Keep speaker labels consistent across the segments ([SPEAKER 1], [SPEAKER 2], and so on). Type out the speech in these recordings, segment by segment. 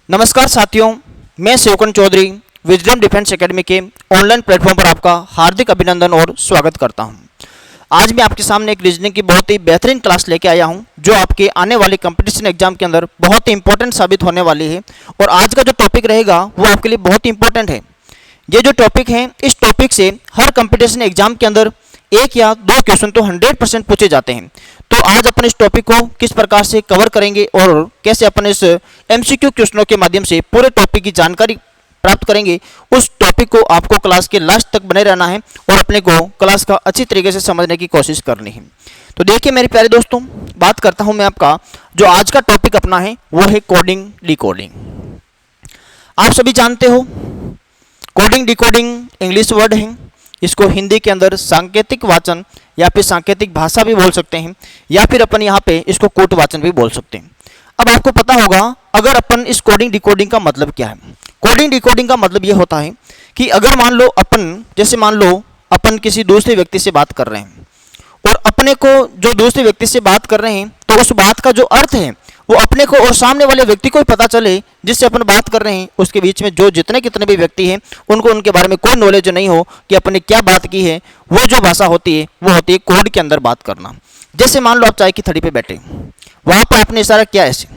[SPEAKER 1] नमस्कार साथियों, मैं शिवकर्ण चौधरी विजडम डिफेंस एकेडमी के ऑनलाइन प्लेटफॉर्म पर आपका हार्दिक अभिनंदन और स्वागत करता हूं। आज मैं आपके सामने एक रीजनिंग की बहुत ही बेहतरीन क्लास लेके आया हूं, जो आपके आने वाले कंपटीशन एग्जाम के अंदर बहुत ही इंपॉर्टेंट साबित होने वाली है। और आज का जो टॉपिक रहेगा वो आपके लिए बहुत ही इंपॉर्टेंट है। ये जो टॉपिक है, इस टॉपिक से हर कंपटीशन एग्जाम के अंदर एक या दो क्वेश्चन तो 100% पूछे जाते हैं। तो आज अपन इस टॉपिक को किस प्रकार से कवर करेंगे और कैसे अपन इस एमसीक्यू क्वेश्चनों के माध्यम से पूरे टॉपिक की जानकारी प्राप्त करेंगे, उस टॉपिक को आपको क्लास के लास्ट तक बने रहना है और अपने को क्लास का अच्छी तरीके से समझने की कोशिश करनी है। तो देखिए मेरे प्यारे दोस्तों, बात करता हूं मैं आपका जो आज का टॉपिक अपना है वो है कोडिंग डिकोडिंग। आप सभी जानते हो कोडिंग डिकोडिंग इंग्लिश वर्ड है। इसको हिंदी के अंदर सांकेतिक वाचन या फिर सांकेतिक भाषा भी बोल सकते हैं, या फिर अपन यहाँ पे इसको कोट वाचन भी बोल सकते हैं। अब आपको पता होगा अगर अपन इस कोडिंग डिकोडिंग का मतलब क्या है। कोडिंग डिकोडिंग का मतलब ये होता है कि अगर मान लो अपन किसी दूसरे व्यक्ति से बात कर रहे हैं और अपने को जो दूसरे व्यक्ति से बात कर रहे हैं, तो उस बात का जो अर्थ है वो अपने को और सामने वाले व्यक्ति को ही पता चले जिससे अपन बात कर रहे हैं। उसके बीच में जो जितने कितने भी व्यक्ति हैं उनको उनके बारे में कोई नॉलेज नहीं हो कि अपन ने क्या बात की है। वो जो भाषा होती है वो होती है कोड के अंदर बात करना। जैसे मान लो आप चाय की थड़ी पे बैठे, वहाँ पर आपने इशारा किया ऐसे,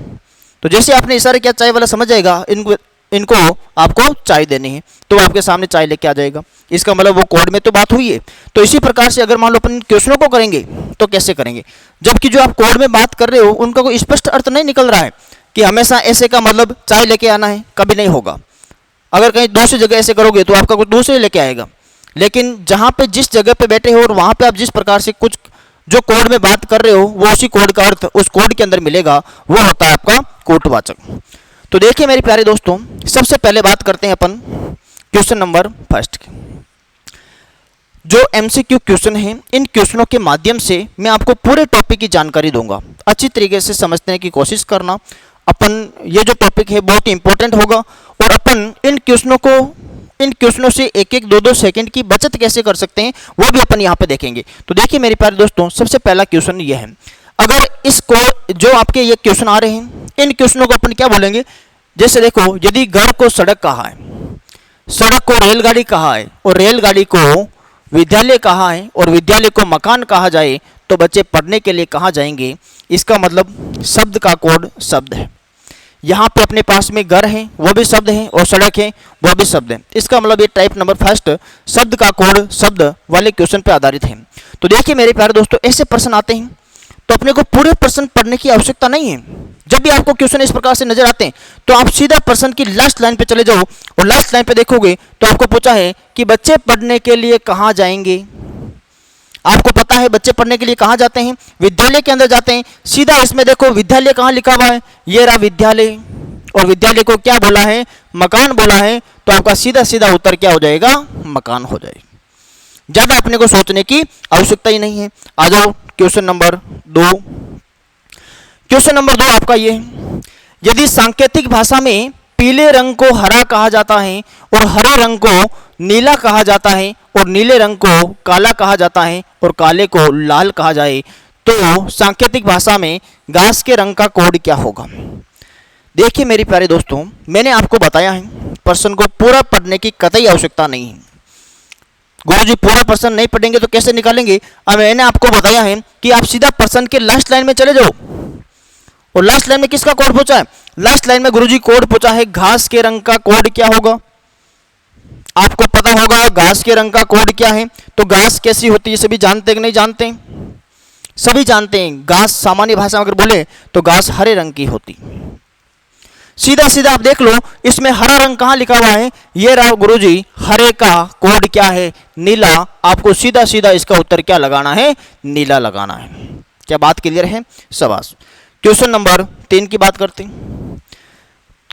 [SPEAKER 1] तो जैसे आपने इशारा किया चाय वाला समझ जाएगा इनको आपको चाय देनी है, तो आपके सामने चाय लेके आ जाएगा। इसका मतलब वो कोड में तो बात हुई है। तो इसी प्रकार से अगर मान लो अपन क्वेश्चनों को करेंगे तो कैसे करेंगे, जबकि जो आप कोड में बात कर रहे हो उनका कोई स्पष्ट अर्थ नहीं निकल रहा है कि हमेशा ऐसे का मतलब चाय लेके आना है, कभी नहीं होगा। अगर कहीं दूसरी जगह ऐसे करोगे तो आपका कुछ दूसरे लेके आएगा। लेकिन जहाँ पे जिस जगह पे बैठे हो और वहाँ पे आप जिस प्रकार से कुछ जो कोड में बात कर रहे हो वो उसी कोड का अर्थ उस कोड के अंदर मिलेगा, वो होता है आपका कोटवाचक। तो देखिए मेरे प्यारे दोस्तों, सबसे पहले बात करते हैं अपन क्वेश्चन नंबर फर्स्ट की। जो एमसीक्यू क्वेश्चन है, इन क्वेश्चनों के माध्यम से मैं आपको पूरे टॉपिक की जानकारी दूंगा। अच्छी तरीके से समझने की कोशिश करना। अपन ये जो टॉपिक है बहुत ही इंपॉर्टेंट होगा और अपन इन क्वेश्चनों से एक एक दो सेकंड की बचत कैसे कर सकते हैं वो भी अपन यहाँ पे देखेंगे। तो देखिए मेरे प्यारे दोस्तों, सबसे पहला क्वेश्चन ये है। अगर इसको जो आपके ये क्वेश्चन आ रहे हैं, इन क्वेश्चनों को अपन क्या बोलेंगे। जैसे देखो, यदि घर को सड़क कहा है, सड़क को रेलगाड़ी कहा है और रेलगाड़ी को विद्यालय कहा है और विद्यालय को मकान कहा जाए, तो बच्चे पढ़ने के लिए कहाँ जाएंगे। इसका मतलब शब्द का कोड शब्द है। यहाँ पे अपने पास में घर है वो भी शब्द है और सड़क है वो भी शब्द है। इसका मतलब ये टाइप नंबर फर्स्ट शब्द का कोड शब्द वाले क्वेश्चन पे आधारित है। तो देखिए मेरे प्यारे दोस्तों, ऐसे प्रश्न आते हैं तो अपने को पूरे प्रश्न पढ़ने की आवश्यकता नहीं है। जब भी आपको क्वेश्चन इस प्रकार से नजर आते हैं तो आप सीधा प्रश्न की लास्ट लाइन पे चले जाओ और लास्ट लाइन पे देखोगे तो आपको पूछा है कि बच्चे पढ़ने के लिए कहाँ जाएंगे। आपको पता है बच्चे पढ़ने के लिए कहाँ जाते हैं, विद्यालय के अंदर जाते हैं। सीधा इसमें देखो विद्यालय कहाँ लिखा हुआ है, ये रहा विद्यालय, और विद्यालय को क्या बोला है, मकान बोला है। तो आपका सीधा सीधा उत्तर क्या हो जाएगा, मकान हो जाएगा। ज्यादा अपने को सोचने की आवश्यकता ही नहीं है। आ जाओ क्वेश्चन नंबर 2। क्वेश्चन नंबर 2 आपका ये है, यदि सांकेतिक भाषा में पीले रंग को हरा कहा जाता है और हरे रंग को नीला कहा जाता है और नीले रंग को काला कहा जाता है और काले को लाल कहा जाए, तो सांकेतिक भाषा में घास के रंग का कोड क्या होगा। देखिए मेरे प्यारे दोस्तों, मैंने आपको बताया है प्रश्न को पूरा पढ़ने की कतई आवश्यकता नहीं है। गुरुजी पूरा प्रश्न नहीं पढ़ेंगे तो कैसे निकालेंगे। अब मैंने आपको बताया है कि आप सीधा प्रश्न के लास्ट लाइन में चले जाओ। और लास्ट लाइन में किसका कोड पूछा है, लास्ट लाइन में गुरुजी कोड पूछा है घास के रंग का कोड क्या होगा। आपको पता होगा घास के रंग का कोड क्या है। तो घास कैसी होती है सभी जानते हैं कि नहीं जानते, सभी जानते हैं। घास सामान्य भाषा में अगर बोले तो घास हरे रंग की होती। सीधा सीधा आप देख लो इसमें हरा रंग कहाँ लिखा हुआ है, ये रहा गुरुजी हरे का कोड क्या है, नीला। आपको सीधा सीधा इसका उत्तर क्या लगाना है, नीला लगाना है। क्या बात क्लियर है, शाबाश। क्वेश्चन नंबर 3 की बात करते हैं।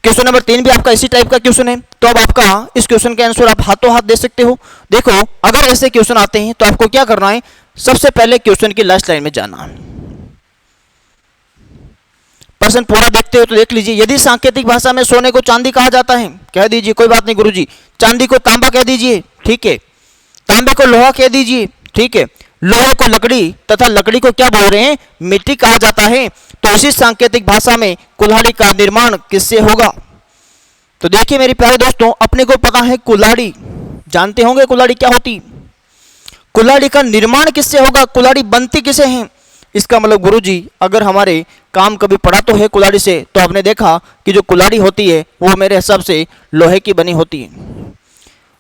[SPEAKER 1] क्वेश्चन नंबर 3 भी आपका इसी टाइप का क्वेश्चन है। तो अब आपका इस क्वेश्चन का आंसर आप हाथों हाथ दे सकते हो। देखो अगर ऐसे क्वेश्चन आते हैं तो आपको क्या करना है, सबसे पहले क्वेश्चन की लास्ट लाइन में जाना है। प्रश्न पूरा देखते हो तो देख लीजिए, यदि सांकेतिक भाषा में सोने को चांदी कहा जाता है, कह दीजिए कोई बात नहीं गुरुजी। चांदी को तांबा कह दीजिए, ठीक है। तांबे को लोहा कह दीजिए, ठीक है। लोहे को लकड़ी तथा लकड़ी को क्या बोल रहे हैं, मिट्टी कहा जाता है। तो इसी सांकेतिक भाषा में कुल्हाड़ी का निर्माण किससे होगा। तो देखिए मेरे प्यारे दोस्तों, अपने को पता है कुल्हाड़ी, जानते होंगे कुल्हाड़ी क्या होती। कुल्हाड़ी का निर्माण किससे होगा, कुल्हाड़ी बनती किसे है। इसका मतलब गुरुजी अगर हमारे काम कभी पड़ा तो है कुल्हाड़ी से, तो आपने देखा कि जो कुल्हाड़ी होती है वो मेरे हिसाब से लोहे की बनी होती है।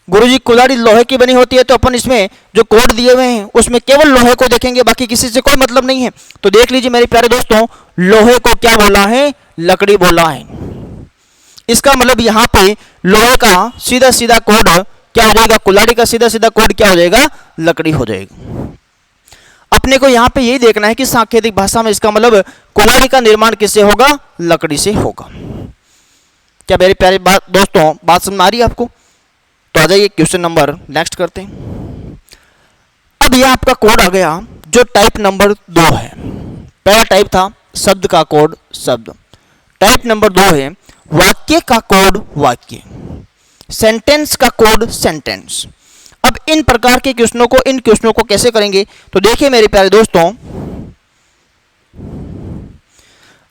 [SPEAKER 1] गुरुजी कुल्हाड़ी लोहे की बनी होती है, तो अपन इसमें जो कोड दिए हुए हैं उसमें केवल लोहे को देखेंगे, बाकी किसी से कोई मतलब नहीं है। तो देख लीजिए मेरे प्यारे दोस्तों, लोहे को क्या बोला है, लकड़ी बोला है। इसका मतलब यहाँ पे लोहे का सीधा सीधा कोड क्या हो जाएगा, कुल्हाड़ी का सीधा सीधा कोड क्या हो जाएगा, लकड़ी हो जाएगा। अपने को यहाँ पे यही देखना है कि सांकेतिक भाषा में इसका मतलब कुल्हाड़ी का निर्माण किससे होगा, लकड़ी से होगा। क्या मेरे प्यारे दोस्तों बात समझ में आ रही है आपको। तो आ जाइए क्वेश्चन नंबर नेक्स्ट करते हैं। अब यह आपका कोड आ गया जो टाइप नंबर 2 है। पहला टाइप था शब्द का कोड शब्द, टाइप नंबर 2 है वाक्य का कोड वाक्य, सेंटेंस का कोड सेंटेंस। अब इन प्रकार के क्वेश्चनों को कैसे करेंगे, तो देखिए मेरे प्यारे दोस्तों,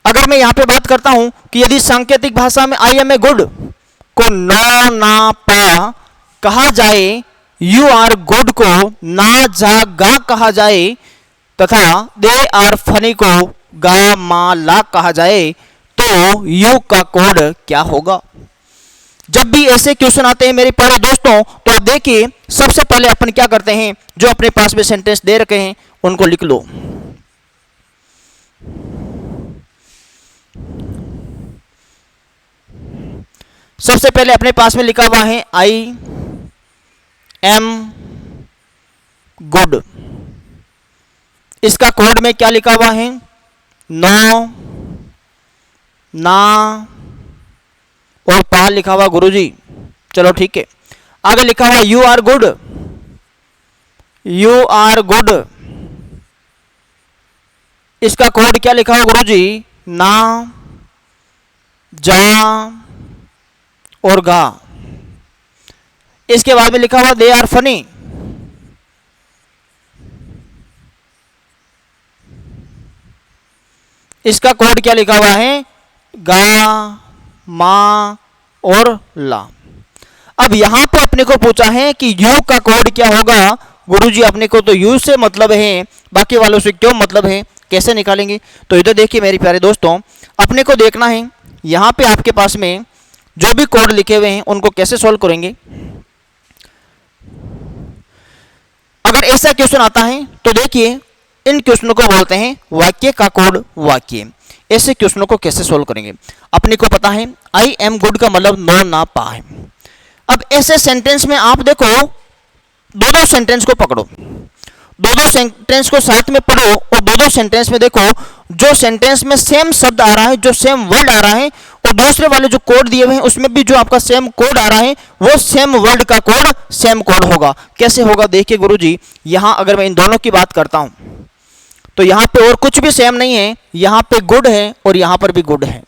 [SPEAKER 1] अगर मैं यहां पे बात करता हूं कि यदि सांकेतिक भाषा में आई एम ए गुड को नो ना पा कहा जाए, यू आर गुड को ना जा गा कहा जाए, तथा दे आर फनी को गा मा ला कहा जाए, तो यू का कोड क्या होगा। जब भी ऐसे क्वेश्चन आते हैं मेरे प्यारे दोस्तों, तो आप देखिए सबसे पहले अपन क्या करते हैं, जो अपने पास में सेंटेंस दे रखे हैं उनको लिख लो। सबसे पहले अपने पास में लिखा हुआ है आई एम गुड। इसका कोड में क्या लिखा हुआ है, नो ना और पा लिखा हुआ गुरुजी। चलो ठीक है, आगे लिखा हुआ you are good, you are good. इसका कोड क्या लिखा हुआ गुरुजी, ना जा और गा। इसके बाद में लिखा हुआ दे आर फनी, इसका कोड क्या लिखा हुआ है, गा मा और ला। अब यहां पे अपने को पूछा है कि यू का कोड क्या होगा। गुरुजी अपने को तो यू से मतलब है, बाकी वालों से क्यों मतलब है, कैसे निकालेंगे। तो इधर देखिए मेरे प्यारे दोस्तों, अपने को देखना है यहां पे आपके पास में जो भी कोड लिखे हुए हैं उनको कैसे सॉल्व करेंगे। अगर ऐसा क्वेश्चन आता है तो देखिए इन क्वेश्चनों को बोलते हैं वाक्य का कोड वाक्य। ऐसे क्वेश्चनों को कैसे सोल्व करेंगे, अपने को पता है आई एम गुड का मतलब नो ना पा है। अब ऐसे सेंटेंस में आप देखो दो सेंटेंस को पकड़ो, दो सेंटेंस को साथ में पढ़ो और दो सेंटेंस में देखो जो सेंटेंस में सेम शब्द आ रहा है, जो सेम वर्ड आ रहा है, और दूसरे वाले जो कोड दिए हुए हैं उसमें भी जो आपका सेम कोड आ रहा है वो सेम वर्ड का कोड सेम कोड होगा। कैसे होगा देखिए गुरुजी, यहां अगर मैं इन दोनों की बात करता हूं तो यहां पे और कुछ भी सेम नहीं है, यहां पे गुड है और यहां पर भी गुड है।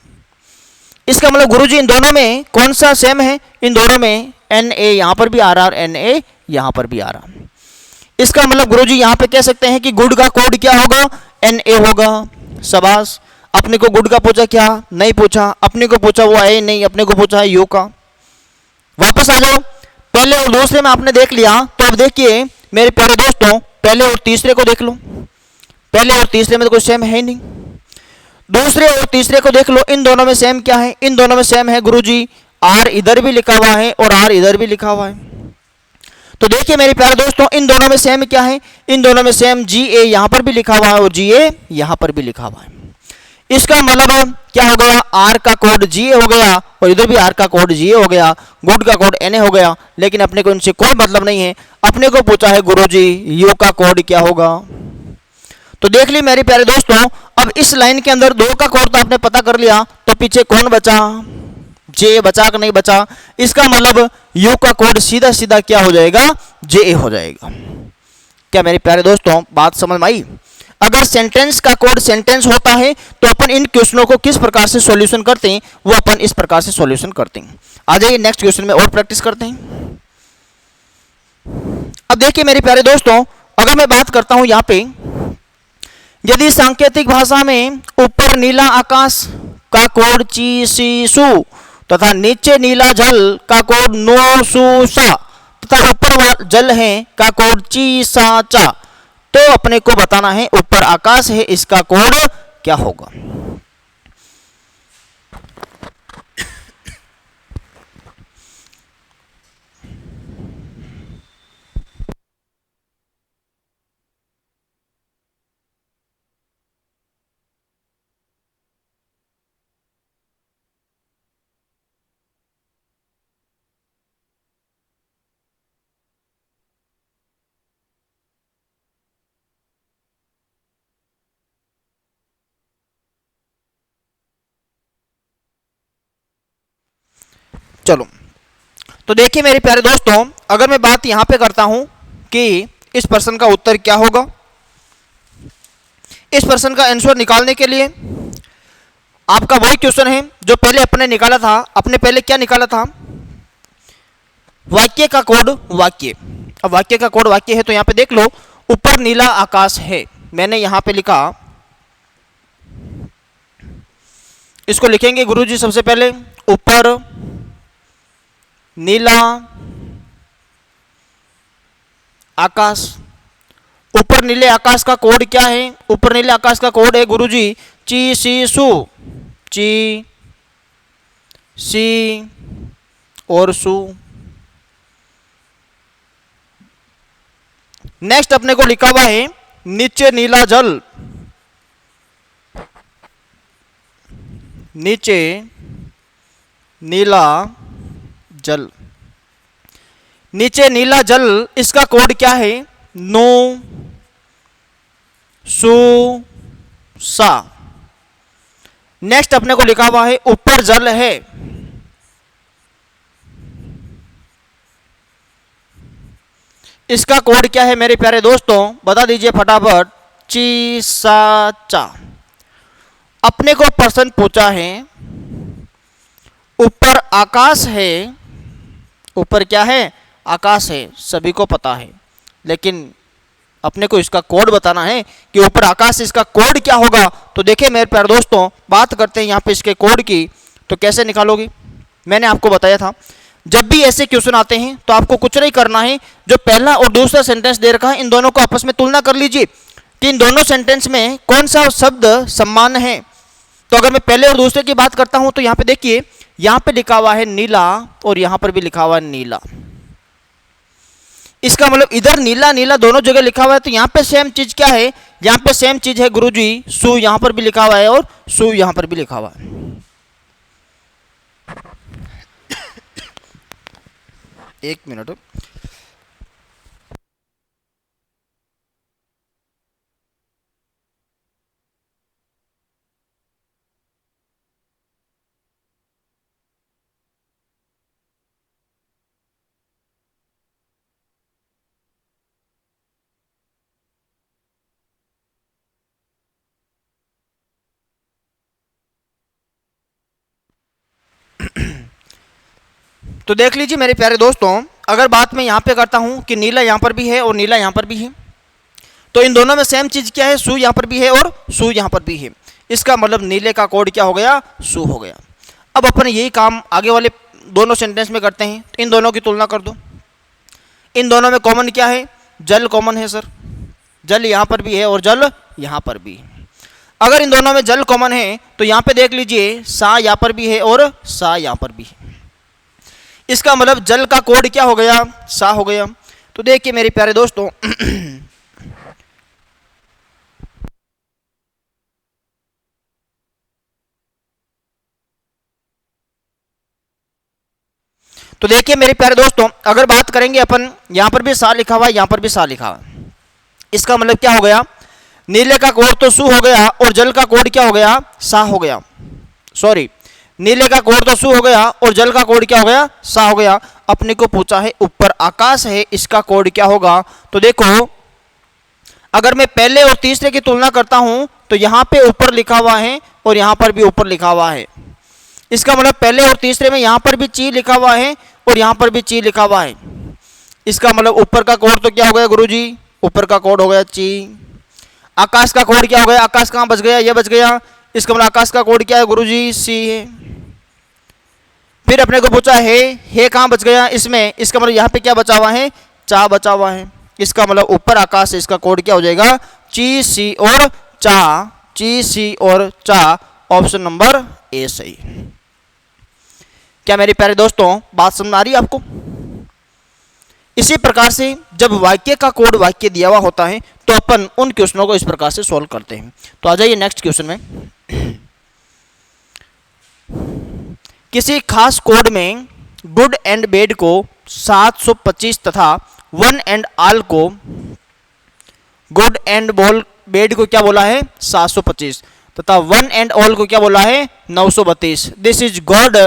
[SPEAKER 1] इसका मतलब गुरुजी इन दोनों में कौन सा सेम है, इन दोनों में एन ए यहां पर भी आ रहा और एन ए यहां पर भी आ रहा। इसका मतलब गुरुजी यहां पे कह सकते हैं कि गुड का कोड क्या होगा, एन ए होगा। शाबाश, अपने को गुड का पूछा क्या, नहीं पूछा, अपने को पूछा वो ए नहीं, अपने को पूछा है यू का। वापस आ जाओ, पहले और दूसरे में आपने देख लिया, तो अब देखिए मेरे प्यारे दोस्तों पहले और तीसरे को देख लो। पहले और तीसरे में तो कोई सेम है ही नहीं। दूसरे और तीसरे को देख लो, इन दोनों में सेम क्या है, इन दोनों में सेम है गुरुजी आर इधर भी लिखा हुआ है और आर इधर भी लिखा हुआ है। तो देखिए मेरे प्यारे दोस्तों इन दोनों में सेम क्या है, इन दोनों में सेम जी ए यहां पर भी लिखा हुआ है और जी ए यहां पर भी लिखा हुआ है। इसका मतलब क्या हो गया, आर का कोड जी ए हो गया और इधर भी आर का कोड जी ए हो गया, गुड का कोड एन ए हो गया। लेकिन अपने को इनसे कोई मतलब नहीं है, अपने को पूछा है गुरुजी यू का कोड क्या होगा। तो देख ली मेरे प्यारे दोस्तों, अब इस लाइन के अंदर दो का कोड तो आपने पता कर लिया, तो पीछे कौन बचा, जे बचा कि नहीं बचा। इसका मतलब यू का कोड सीधा सीधा क्या हो जाएगा, जे ए हो जाएगा। क्या मेरे प्यारे दोस्तों बात समझ में आई। अगर सेंटेंस का कोड सेंटेंस होता है तो अपन इन क्वेश्चनों को किस प्रकार से सॉल्यूशन करते हैं, वो अपन इस प्रकार से सॉल्यूशन करते हैं। आ जाइए नेक्स्ट क्वेश्चन में और प्रैक्टिस करते हैं। अब देखिए मेरे प्यारे दोस्तों, अगर मैं बात करता हूं यहां पे, यदि सांकेतिक भाषा में ऊपर नीला आकाश का कोड ची सी सू, तथा नीचे नीला जल का कोड नो सू सा तथा ऊपर जल है का कोड ची सा चा। तो अपने को बताना है ऊपर आकाश है इसका कोड क्या होगा। चलो तो देखिए मेरे प्यारे दोस्तों, अगर मैं बात यहां पे करता हूं कि इस प्रश्न का उत्तर क्या होगा, इस प्रश्न का आंसर निकालने के लिए आपका वही क्वेश्चन है जो पहले अपने निकाला था। अपने पहले क्या निकाला था, वाक्य का कोड वाक्य। अब वाक्य का कोड वाक्य है तो यहां पे देख लो, ऊपर नीला आकाश है। मैंने यहां पे लिखा, इसको लिखेंगे गुरुजी सबसे पहले, ऊपर नीला आकाश। ऊपर नीले आकाश का कोड क्या है, ऊपर नीले आकाश का कोड है गुरुजी ची सी सू। ची सी और सू। नेक्स्ट अपने को लिखा हुआ है नीचे नीला जल। नीचे नीला जल। नीचे नीला जल इसका कोड क्या है, नो सू सा। नेक्स्ट अपने को लिखा हुआ है ऊपर जल है। इसका कोड क्या है मेरे प्यारे दोस्तों, बता दीजिए फटाफट। ची सा चा। अपने को प्रश्न पूछा है ऊपर आकाश है। ऊपर क्या है, आकाश है, सभी को पता है, लेकिन अपने को इसका कोड बताना है कि ऊपर आकाश इसका कोड क्या होगा। तो देखिए मेरे प्यारे दोस्तों, बात करते हैं यहाँ पे इसके कोड की। तो कैसे निकालोगे, मैंने आपको बताया था जब भी ऐसे क्वेश्चन आते हैं तो आपको कुछ नहीं करना है, जो पहला और दूसरा सेंटेंस दे रखा है इन दोनों को आपस में तुलना कर लीजिए कि इन दोनों सेंटेंस में कौन सा शब्द समान है। तो अगर मैं पहले और दूसरे की बात करता हूं तो यहाँ पे देखिए, यहाँ पे लिखा हुआ है नीला और यहाँ पर भी लिखा हुआ है नीला। इसका मतलब इधर नीला नीला दोनों जगह लिखा हुआ है, तो यहाँ पे सेम चीज क्या है, यहाँ पे सेम चीज है गुरुजी, सू यहाँ पर भी लिखा हुआ है और सू यहाँ पर भी लिखा हुआ है। एक मिनट। तो देख लीजिए मेरे प्यारे दोस्तों, अगर बात मैं यहाँ पे करता हूँ कि नीला यहाँ पर भी है और नीला यहाँ पर भी है, तो इन दोनों में सेम चीज़ क्या है, सू यहाँ पर भी है और सू यहाँ पर भी है। इसका मतलब नीले का कोड क्या हो गया, सू हो गया। अब अपन यही काम आगे वाले दोनों सेंटेंस में करते हैं। इन दोनों की तुलना कर दो। इन दोनों में कॉमन क्या है, जल कॉमन है सर। जल यहाँ पर भी है और जल यहाँ पर भी है। अगर इन दोनों में जल कॉमन है तो यहाँ पे देख लीजिए, सा यहाँ पर भी है और सा यहाँ पर भी है। इसका मतलब जल का कोड क्या हो गया, सा हो गया। तो देखिए मेरे प्यारे दोस्तों, तो देखिए मेरे प्यारे दोस्तों, अगर बात करेंगे अपन, यहां पर भी सा लिखा हुआ है, यहां पर भी सा लिखा हुआ है। इसका मतलब क्या हो गया, नीले का कोड तो सू हो गया और जल का कोड क्या हो गया, सा हो गया। सॉरी, नीले का कोड तो सू हो गया और जल का कोड क्या हो गया, सा हो गया। अपने को पूछा है ऊपर आकाश है, इसका कोड क्या होगा। तो देखो, अगर मैं पहले और तीसरे की तुलना करता हूं तो यहां पे ऊपर लिखा हुआ है और यहां पर भी ऊपर लिखा हुआ है। इसका मतलब पहले और तीसरे में यहां पर भी ची लिखा हुआ है और यहां पर भी ची लिखा हुआ है। इसका मतलब ऊपर का कोड तो क्या हो गया गुरुजी, ऊपर का कोड हो गया ची। आकाश का कोड क्या हो गया, आकाश कहां बच गया, ये बच गया। इसका मतलब आकाश का कोड क्या है गुरुजी, सी है। फिर अपने को पूछा है कहाँ बच गया इसमें, इसका मतलब यहाँ पे क्या बचा हुआ है, चा बचा हुआ है। इसका मतलब ऊपर आकाश है, इसका कोड क्या हो जाएगा, ची सी और चा, ची सी और चा, ऑप्शन नंबर ए सही। क्या मेरे प्यारे दोस्तों बात समझ आ रही है आपको। इसी प्रकार से जब वाक्य का कोड वाक्य दिया हुआ होता है तो अपन उन क्वेश्चनों को इस प्रकार से सॉल्व करते हैं। तो आ जाइए नेक्स्ट क्वेश्चन में। किसी खास कोड में गुड एंड बैड को 725 तथा वन एंड ऑल को, गुड एंड बैड को क्या बोला है 725 तथा वन एंड ऑल को क्या बोला है 932। दिस इज गॉड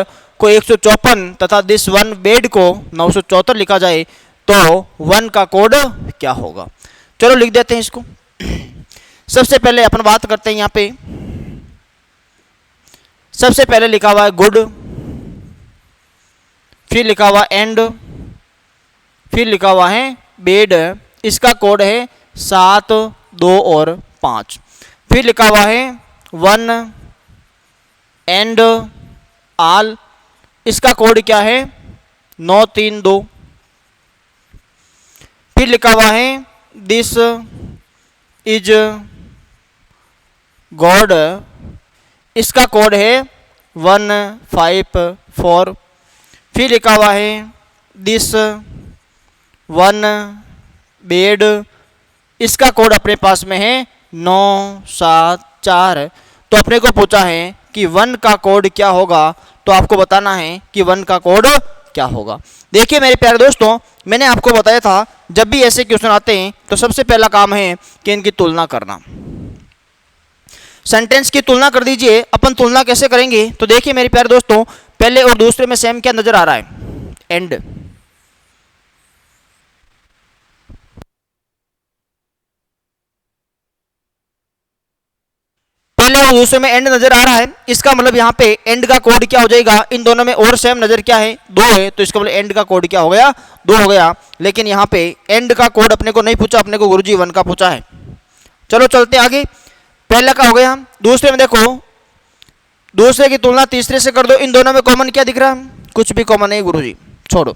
[SPEAKER 1] को 154 तथा दिस वन बैड को 974 लिखा जाए तो वन का कोड क्या होगा। चलो लिख देते हैं इसको। सबसे पहले अपन बात करते हैं यहाँ पे, सबसे पहले लिखा हुआ है गुड, फिर लिखा हुआ एंड, फिर लिखा हुआ है बैड, इसका कोड है 7, 2 और 5। फिर लिखा हुआ है वन एंड ऑल, इसका कोड क्या है 9, 3, 2। फिर लिखा हुआ है दिस इज गॉड, इसका कोड है 1, 5, 4। फिर लिखा हुआ है दिस वन बैड, इसका कोड अपने पास में है 9, 7, 4। तो अपने को पूछा है कि वन का कोड क्या होगा, तो आपको बताना है कि वन का कोड क्या होगा। देखिए मेरे प्यारे दोस्तों, मैंने आपको बताया था जब भी ऐसे क्वेश्चन आते हैं तो सबसे पहला काम है कि इनकी तुलना करना। सेंटेंस की तुलना कर दीजिए। अपन तुलना कैसे करेंगे, तो देखिए मेरे प्यारे दोस्तों, पहले और दूसरे में सेम क्या नजर आ रहा है, एंड। पहले और दूसरे में एंड नजर आ रहा है, इसका मतलब यहाँ पे एंड का कोड क्या हो जाएगा, इन दोनों में और सेम नजर क्या है 2 है, तो इसका मतलब एंड का कोड क्या हो गया 2 हो गया। लेकिन यहाँ पे एंड का कोड अपने को नहीं पूछा, अपने को गुरुजी 1 का पूछा है। चलो चलते आगे। पहला का हो गया, दूसरे में देखो, दूसरे की तुलना तीसरे से कर दो। इन दोनों में कॉमन क्या दिख रहा है, कुछ भी कॉमन नहीं गुरुजी, छोड़ो।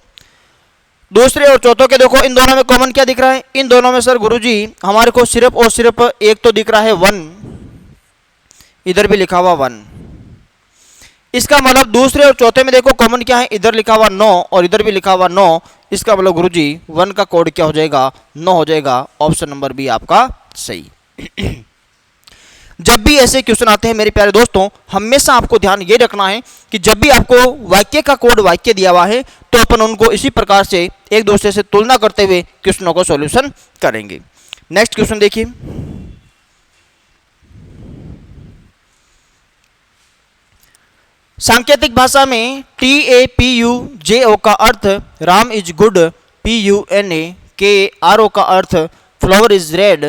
[SPEAKER 1] दूसरे और चौथों के देखो, इन दोनों में कॉमन क्या दिख रहा है, इन दोनों में सर गुरुजी हमारे को सिर्फ और सिर्फ एक तो दिख रहा है 1, इधर भी लिखा हुआ 1। इसका मतलब दूसरे और चौथे में देखो कॉमन क्या है, इधर लिखा हुआ 9 और इधर भी लिखा हुआ 9। इसका मतलब गुरुजी 1 का कोड क्या हो जाएगा 9 हो जाएगा। ऑप्शन नंबर बी आपका सही। जब भी ऐसे क्वेश्चन आते हैं मेरे प्यारे दोस्तों, हमेशा आपको ध्यान ये रखना है कि जब भी आपको वाक्य का कोड वाक्य दिया हुआ है तो अपन उनको इसी प्रकार से एक दूसरे से तुलना करते हुए क्वेश्चनों को सॉल्यूशन करेंगे। नेक्स्ट क्वेश्चन देखिए। सांकेतिक भाषा में TAPUJO का अर्थ राम इज गुड, PUNAKRO का अर्थ फ्लावर इज रेड,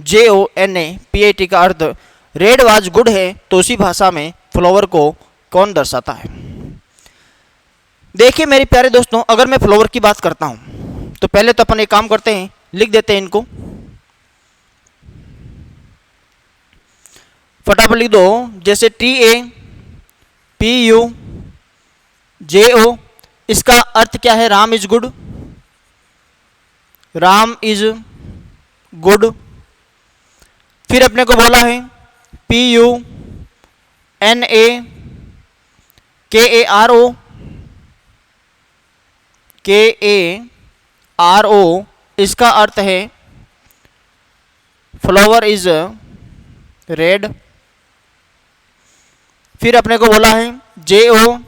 [SPEAKER 1] JONAPAT का अर्थ रेड वाज गुड है। तो उसी भाषा में फ्लावर को कौन दर्शाता है। देखिए मेरे प्यारे दोस्तों, अगर मैं फ्लावर की बात करता हूं तो पहले तो अपन एक काम करते हैं, लिख देते हैं इनको, फटाफट लिख दो। जैसे TAPUJO, इसका अर्थ क्या है, Ram is good, Ram is good. फिर अपने को बोला है PUNAKRO, इसका अर्थ है फ्लावर इज रेड। फिर अपने को बोला है JONAPIT,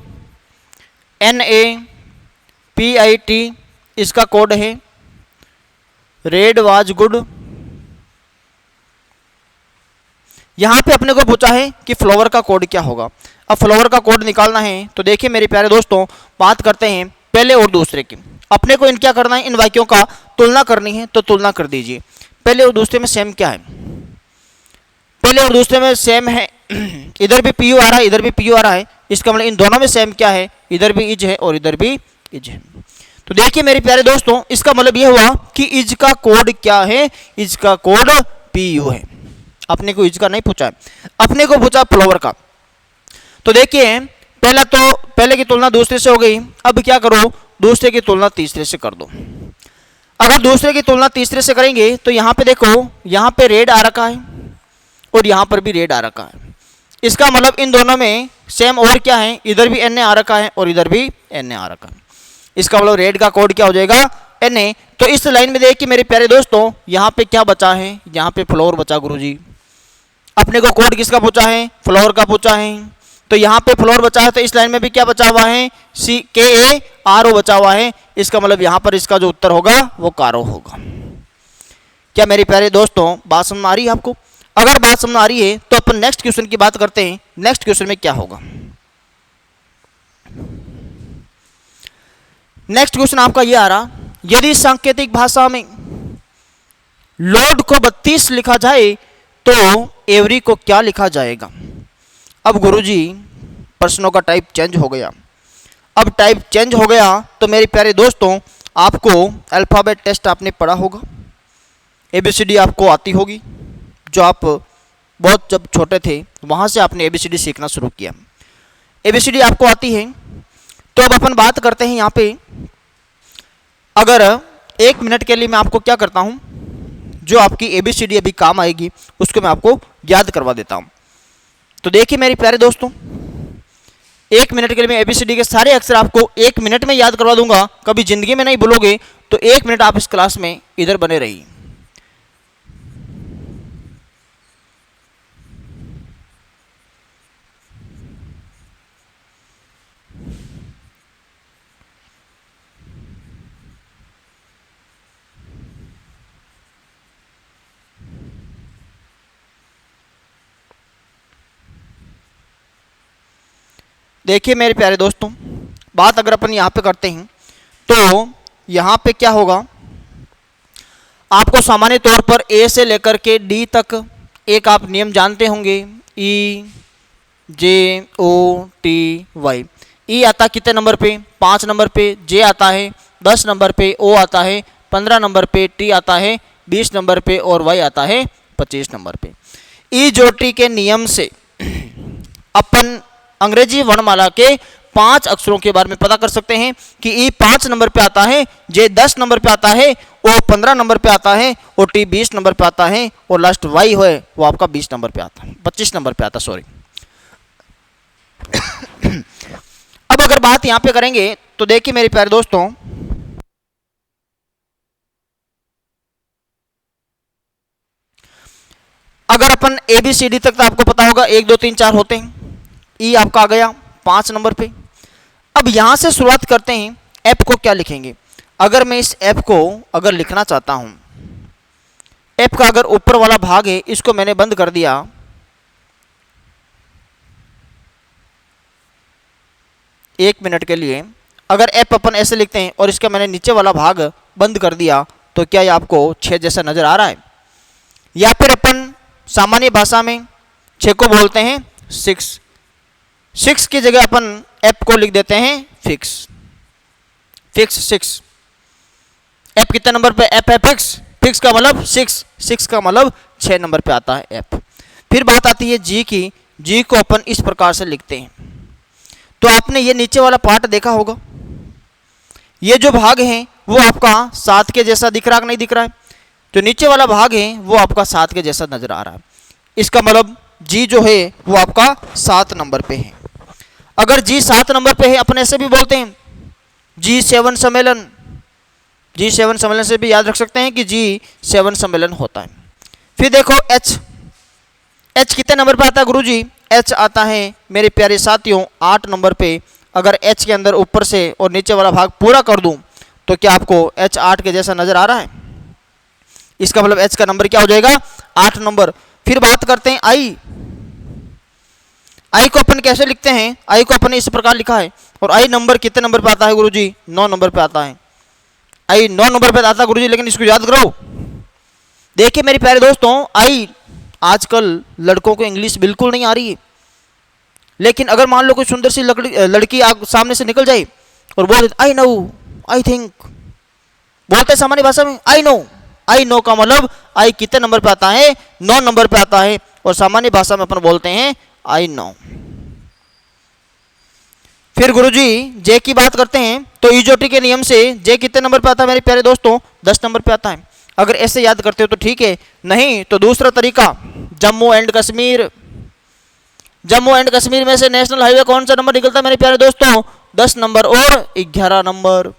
[SPEAKER 1] इसका कोड है रेड वाज गुड। यहां पे अपने को पूछा है कि फ्लावर का कोड क्या होगा। अब फ्लावर का कोड निकालना है तो देखिए मेरे प्यारे दोस्तों, बात करते हैं पहले और दूसरे की। अपने को इन क्या करना है, इन वाक्यों का तुलना करनी है, तो तुलना कर दीजिए। पहले और दूसरे में सेम क्या है, पहले और दूसरे में सेम है, इधर भी PU आ रहा है, इधर भी PU आ रहा है। इसका मतलब इन दोनों में सेम क्या है, इधर भी इज है और इधर भी इज है। तो देखिए मेरे प्यारे दोस्तों, इसका मतलब यह हुआ कि इज का कोड क्या है, इज का कोड PU है। अपने को इज का नहीं पूछा है, अपने को पूछा फ्लावर का। तो देखिए पहले की तुलना दूसरे से हो गई, अब क्या करो, दूसरे की तुलना तीसरे से कर दो। अगर दूसरे की तुलना तीसरे से करेंगे तो यहाँ पे देखो, यहाँ पे रेड आ रखा है और यहाँ पर भी रेड आ रखा है। इसका मतलब इन दोनों में सेम और क्या है, इधर भी एन आ रखा है और इधर भी एन आ रखा है। इसका मतलब रेड का कोड क्या हो जाएगा, एन। तो इस लाइन में देखिए मेरे प्यारे दोस्तों, यहाँ पे क्या बचा है, यहाँ पे फ्लोर बचा गुरुजी। अपने को कोड किसका पूछा है, फ्लोर का पूछा है, तो यहाँ पे फ्लोर बचा है, तो इस लाइन में भी क्या बचा हुआ है, CARO बचा हुआ है। इसका मतलब यहाँ पर इसका जो उत्तर होगा वो कारो होगा। क्या मेरे प्यारे दोस्तों बात समझ में आ रही है आपको? अगर बात समझ में आ रही है तो अपन नेक्स्ट क्वेश्चन की बात करते हैं। नेक्स्ट क्वेश्चन में क्या होगा, नेक्स्ट क्वेश्चन आपका ये आ रहा, यदि सांकेतिक भाषा में लोड को 32 लिखा जाए तो एवरी को क्या लिखा जाएगा। अब गुरुजी प्रश्नों का टाइप चेंज हो गया। अब टाइप चेंज हो गया तो मेरे प्यारे दोस्तों आपको अल्फ़ाबेट टेस्ट आपने पढ़ा होगा, ABCD आपको आती होगी, जो आप बहुत जब छोटे थे वहाँ से आपने ABCD सीखना शुरू किया। ABCD आपको आती है। तो अब अपन बात करते हैं यहाँ पे, अगर 1 मिनट के लिए मैं आपको क्या करता हूँ, जो आपकी ABCD अभी काम आएगी उसको मैं आपको याद करवा देता हूँ। तो देखिए मेरे प्यारे दोस्तों, 1 मिनट के लिए मैं ABCD के सारे अक्षर आपको 1 मिनट में याद करवा दूंगा, कभी जिंदगी में नहीं भूलोगे। तो 1 मिनट आप इस क्लास में इधर बने रहिए। देखिए मेरे प्यारे दोस्तों, बात अगर अपन यहाँ पे करते हैं तो यहाँ पे क्या होगा, आपको सामान्य तौर पर A से लेकर के D तक एक आप नियम जानते होंगे, EJOTY। E आता कितने नंबर पे, 5 नंबर पे, J आता है 10 नंबर पे, O आता है 15 नंबर पे, T आता है 20 नंबर पे और Y आता है 25 नंबर पे। EJOTY के नियम से अपन अंग्रेजी वर्णमाला के 5 अक्षरों के बारे में पता कर सकते हैं कि E 5 नंबर पे आता है, J 10 नंबर पे आता है, O 15 नंबर पे आता है और T 20 नंबर पे आता है और लास्ट Y है वो आपका 20 नंबर पे आता है, 25 नंबर पे आता, सॉरी। अब अगर बात यहाँ पे करेंगे तो देखिए मेरे प्यारे दोस्तों, अगर अपन ABCD तक तो आपको पता होगा 1 2 3 4 होते हैं। E आपका आ गया 5 नंबर पे। अब यहां से शुरुआत करते हैं, F को क्या लिखेंगे। अगर मैं इस F को अगर लिखना चाहता हूं, F का अगर ऊपर वाला भाग है इसको मैंने बंद कर दिया, एक मिनट के लिए अगर F अपन ऐसे लिखते हैं और इसका मैंने नीचे वाला भाग बंद कर दिया तो क्या ये आपको 6 जैसा नजर आ रहा है, या फिर अपन सामान्य भाषा में 6 को बोलते हैं 6। 6 की जगह अपन F को लिख देते हैं फिक्स, फिक्स 6। F कितने नंबर पे, F है फिक्स, फिक्स का मतलब 6, 6 का मतलब 6 नंबर पे आता है F। फिर बात आती है G की, G को अपन इस प्रकार से लिखते हैं। तो आपने ये नीचे वाला पार्ट देखा होगा, ये जो भाग है वो आपका 7 के जैसा दिख रहा है कि नहीं दिख रहा है, तो नीचे वाला भाग है वो आपका 7 के जैसा नजर आ रहा है। इसका मतलब G जो है वो आपका 7 नंबर पे है। अगर G 7 नंबर पे है अपन ऐसे भी बोलते हैं G7 सम्मेलन, G7 सम्मेलन से भी याद रख सकते हैं कि G7 सम्मेलन होता है। फिर देखो H, H कितने नंबर पे आता है गुरुजी, H आता है मेरे प्यारे साथियों 8 नंबर पे। अगर H के अंदर ऊपर से और नीचे वाला भाग पूरा कर दूं तो क्या आपको H 8 के जैसा नजर आ रहा है, इसका मतलब H का नंबर क्या हो जाएगा 8 नंबर। फिर बात करते हैं I, I को अपन कैसे लिखते हैं, I को अपन इस प्रकार लिखा है और I नंबर कितने नंबर पे आता है गुरुजी, 9 नंबर पे आता है। I 9 नंबर पे आता है गुरुजी, लेकिन इसको याद करो। देखिए मेरे प्यारे दोस्तों, I आजकल लड़कों को इंग्लिश बिल्कुल नहीं आ रही है, लेकिन अगर मान लो कोई सुंदर सी लड़की सामने से निकल जाए और बोले आई नो, आई थिंक, बोलते सामान्य भाषा में आई नो, आई नो का मतलब आई कितने नंबर पे आता है, 9 नंबर पे आता है और सामान्य भाषा में अपन बोलते हैं आई नो। फिर गुरुजी जे की बात करते हैं तो ईजोटी के नियम से जे कितने नंबर पे आता है मेरे प्यारे दोस्तों? 10 नंबर पे आता है। अगर ऐसे याद करते हो तो ठीक है, नहीं तो दूसरा तरीका जम्मू एंड कश्मीर। जम्मू एंड कश्मीर में से नेशनल हाईवे कौन सा नंबर निकलता है मेरे प्यारे दोस्तों? 10 नंबर और 11 नंबर।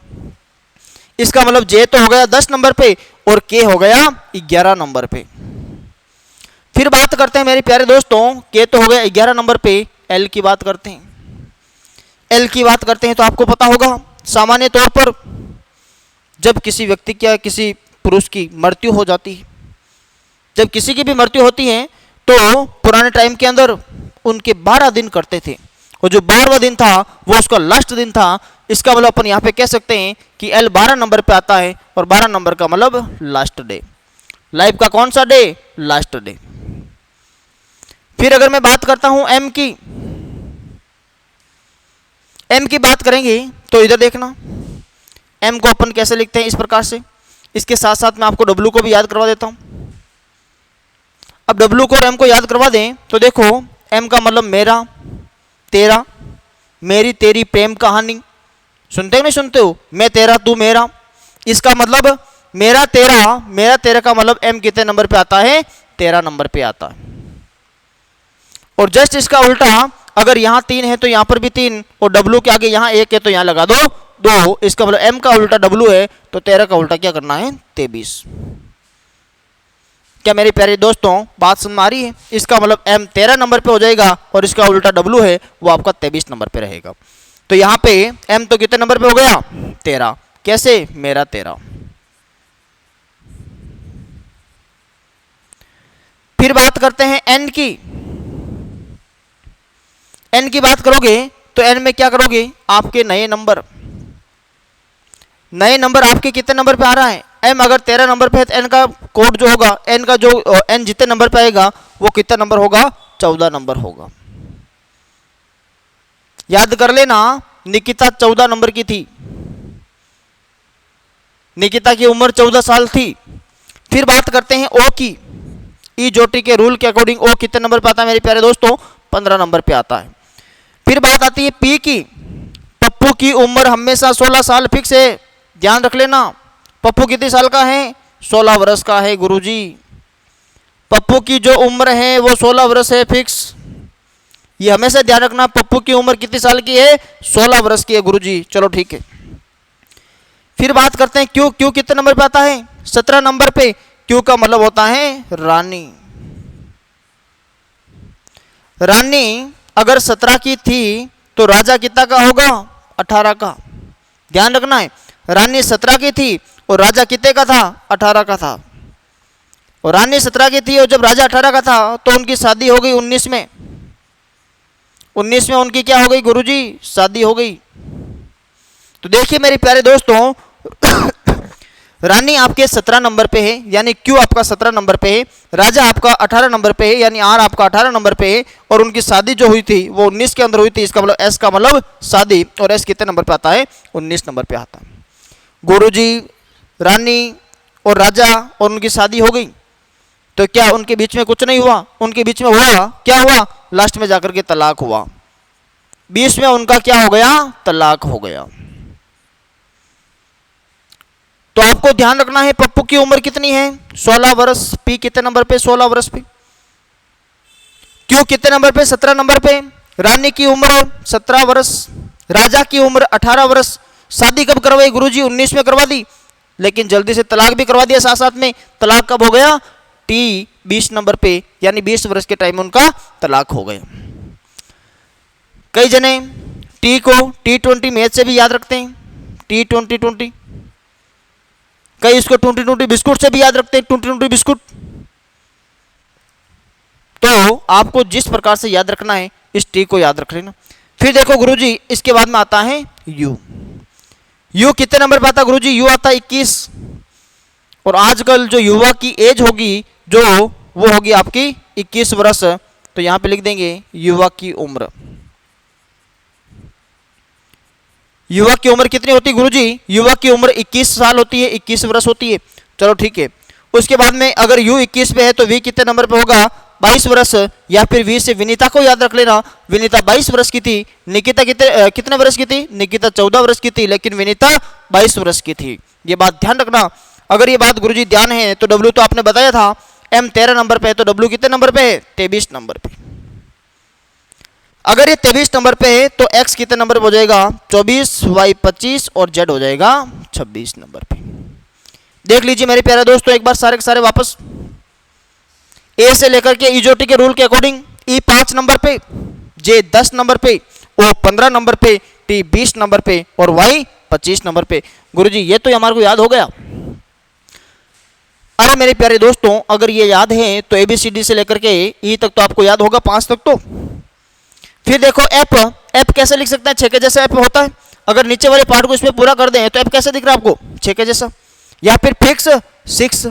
[SPEAKER 1] इसका मतलब जे तो हो गया 10 नंबर पे और के हो गया 11 नंबर पे। फिर बात करते हैं मेरे प्यारे दोस्तों, के तो हो गया 11 नंबर पे, एल की बात करते हैं। एल की बात करते हैं तो आपको पता होगा सामान्य तौर पर जब किसी व्यक्ति की या किसी पुरुष की मृत्यु हो जाती है, जब किसी की भी मृत्यु होती है तो पुराने टाइम के अंदर उनके 12 दिन करते थे और जो 12वां दिन था वो उसका लास्ट दिन था। इसका मतलब अपन यहाँ पे कह सकते हैं कि एल 12 नंबर पे आता है और 12 नंबर का मतलब लास्ट डे, लाइफ का कौन सा डे? Last day. फिर अगर मैं बात करता हूं एम की, एम की बात करेंगे तो इधर देखना, एम को अपन कैसे लिखते हैं इस प्रकार से। इसके साथ साथ मैं आपको डब्ल्यू को भी याद करवा देता हूं। अब डब्ल्यू को और एम को याद करवा दें तो देखो, एम का मतलब मेरा, तेरा, मेरी, तेरी प्रेम कहानी। सुनते हो नहीं सुनते हो? मैं तेरा तू मेरा, इसका मतलब मेरा तेरा, मेरा तेरा का मतलब एम कितने नंबर पे आता है? 13 नंबर पे आता है। और जस्ट इसका उल्टा, अगर यहाँ 3 है तो यहाँ पर भी 3 और डब्ल्यू के आगे यहाँ 1 है तो यहाँ लगा दो 2। इसका मतलब एम का उल्टा डब्ल्यू है तो 13 का उल्टा क्या करना है? 23। क्या मेरे प्यारे दोस्तों बात समझ में आ रही है? इसका मतलब एम 13 नंबर पे हो जाएगा और इसका उल्टा डब्ल्यू है वो आपका 23 नंबर पे रहेगा। तो यहाँ पे एम तो कितने नंबर पे हो गया? 13। कैसे? मेरा 13। फिर बात करते हैं एन की। एन की बात करोगे तो एन में क्या करोगे? आपके नए नंबर, नए नंबर आपके कितने नंबर पे आ रहा है? एम अगर 13 नंबर पे है तो एन का कोड जो होगा, एन का जो एन जितने नंबर पे आएगा वो कितना नंबर होगा? 14 नंबर होगा। याद कर लेना, निकिता 14 नंबर की थी, निकिता की उम्र 14 साल थी। फिर बात करते हैं ओ की। ई जोटी के रूल के अकॉर्डिंग ओ कितने नंबर पे आता है मेरे प्यारे दोस्तों? 15 नंबर पे आता है। फिर बात आती है पी की। पप्पू की उम्र हमेशा 16 साल फिक्स है, ध्यान रख लेना। पप्पू कितने साल का है? 16 वर्ष का है गुरुजी। पप्पू की जो उम्र है वो 16 वर्ष है फिक्स, ये हमेशा ध्यान रखना। पप्पू की उम्र कितनी साल की है? 16 वर्ष की है गुरुजी। चलो ठीक है। फिर बात करते हैं क्यू। क्यू कितने नंबर पे आता है? 17 नंबर पे। क्यू का मतलब होता है रानी। रानी अगर 17 की थी तो राजा कितना का होगा? 18 का। ध्यान रखना है, रानी 17 की थी और राजा कितने का था? 18 का था। और रानी 17 की थी और जब राजा 18 का था तो उनकी शादी हो गई 19 में। 19 में उनकी क्या हो गई गुरुजी? शादी हो गई। तो देखिए मेरे प्यारे दोस्तों, रानी आपके 17 नंबर पे है यानी क्यू आपका 17 नंबर पे है, राजा आपका 18 नंबर पे है यानी आर आपका 18 नंबर पे है, और उनकी शादी जो हुई थी वो 19 के अंदर हुई थी। इसका मतलब एस का मतलब शादी, और एस कितने नंबर पे आता है? 19 नंबर पे आता है। गुरुजी रानी और राजा और उनकी शादी हो गई तो क्या उनके बीच में कुछ नहीं हुआ? उनके बीच में हुआ, क्या हुआ? लास्ट में जाकर के तलाक हुआ। 20 में उनका क्या हो गया? तलाक हो गया। तो आपको ध्यान रखना है पप्पू की उम्र कितनी है? 16 वर्ष। पी कितने नंबर पे? 16 वर्ष पे। क्यू कितने नंबर पे? 17 नंबर पे। रानी की उम्र 17 वर्ष, राजा की उम्र 18 वर्ष। शादी कब करवाई गुरुजी? 19 में करवा दी, लेकिन जल्दी से तलाक भी करवा दिया साथ साथ में। तलाक कब हो गया? टी 20 नंबर पे, यानी 20 वर्ष के टाइम उनका तलाक हो गया। कई जने टी को T20 मैच से भी याद रखते हैं, T20। कई इसको 20 बिस्कुट से भी याद रखते हैं, 20 बिस्कुट। तो आपको जिस प्रकार से याद रखना है इस टी को याद रख लेना। फिर देखो गुरुजी इसके बाद में आता है यू। यू कितने नंबर पे आता है गुरुजी? यू आता है 21। और आजकल जो युवा की एज होगी जो वो होगी आपकी 21 वर्ष। तो यहां पे लिख देंगे युवा की उम्र। युवा की उम्र कितनी होती है गुरुजी? युवा की उम्र 21 साल होती है, 21 वर्ष होती है। चलो ठीक है। उसके बाद में अगर यू 21 पे है तो वी कितने नंबर पे होगा? 22 वर्ष, या फिर वी से विनीता को याद रख लेना। विनीता 22 वर्ष की थी, निकिता कितने वर्ष की थी? निकिता 14 वर्ष की थी, लेकिन विनीता 22 वर्ष की थी। ये बात ध्यान रखना। अगर ये बात गुरुजी ध्यान है तो डब्ल्यू तो आपने बताया था एम 13 नंबर पे है, तो डब्ल्यू कितने नंबर पे है? 23 नंबर पे। अगर ये 23 नंबर पे है तो एक्स कितने नंबर पे हो जाएगा? 24, वाई 25 और जेड हो जाएगा 26 नंबर पे। देख लीजिए मेरे प्यारे दोस्तों एक बार सारे के सारे वापस। ए से लेकर के इजोटी के रूल के अकॉर्डिंग ई 5 नंबर पे, जे 10 नंबर पे, ओ 15 नंबर पे, टी 20 नंबर पे और वाई 25 नंबर पे। गुरुजी ये तो हमारे को याद हो गया। अरे मेरे प्यारे दोस्तों अगर ये याद है तो एबीसीडी से लेकर के ई तक तो आपको याद होगा, 5 तक तो। फिर देखो एप कैसे लिख सकते हैं? 6 के जैसा एप होता है। अगर नीचे वाले पार्ट को इसमें पूरा कर दें तो एप कैसे दिख रहा है आपको? 6 के जैसा। या फिर फिक्स 6,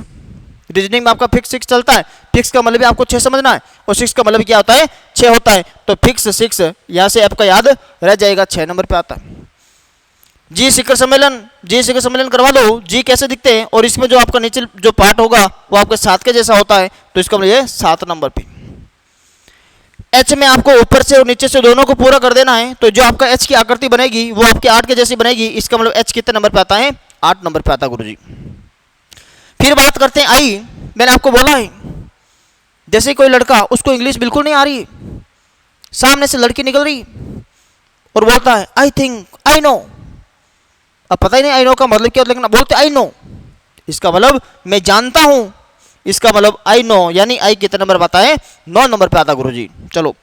[SPEAKER 1] रीजनिंग में आपका फिक्स 6 चलता है। फिक्स का मतलब आपको 6 समझना है और 6 का मतलब क्या होता है? 6 होता है। तो फिक्स 6 यहाँ से आपका याद रह जाएगा, 6 नंबर पे आता है। जी शिखर सम्मेलन करवा दो। जी कैसे दिखते हैं? और इसमें जो आपका नीचे जो पार्ट होगा वो आपके 7 के जैसा होता है, तो इसका मतलब ये 7 नंबर पे। एच में आपको ऊपर से और नीचे से दोनों को पूरा कर देना है, तो जो आपका एच की आकृति बनेगी वो आपके 8 के जैसी बनेगी। इसका मतलब एच कितने नंबर पे आता है? 8 नंबर पे आता है गुरुजी। फिर बात करते हैं आई। मैंने आपको बोला है जैसे कोई लड़का, उसको इंग्लिश बिल्कुल नहीं आ रही, सामने से लड़की निकल रही और बोलता है आई थिंक आई नो। अब पता ही नहीं आई नो का मतलब क्या होता है, लेकिन बोलते आई नो, इसका मतलब मैं जानता हूं। इसका मतलब आई नो, यानी आई कितने नंबर पे आता है? 9 नंबर पे आता गुरुजी। चलो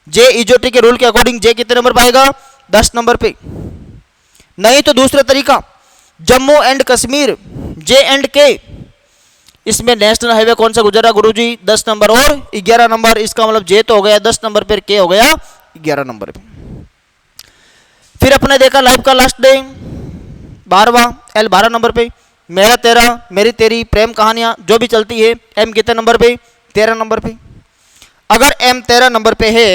[SPEAKER 1] जे इजोटी के रूल के अकॉर्डिंग जे कितने नंबर पे आएगा? 10 नंबर पे। नहीं तो दूसरा तरीका, Jammu and Kashmir J and के, इसमें नेशनल हाईवे कौन सा गुजरा गुरुजी? 10 नंबर और 11 नंबर। इसका मतलब जे तो हो गया 10 नंबर पर, के हो गया 11 नंबर पे। फिर अपने देखा लाइफ का लास्ट डे 12वां, एल 12 नंबर पे। मेरा तेरा, मेरी तेरी, प्रेम कहानियां जो भी चलती है, एम कितने नंबर पे? 13 नंबर पे। अगर एम 13 नंबर पे है,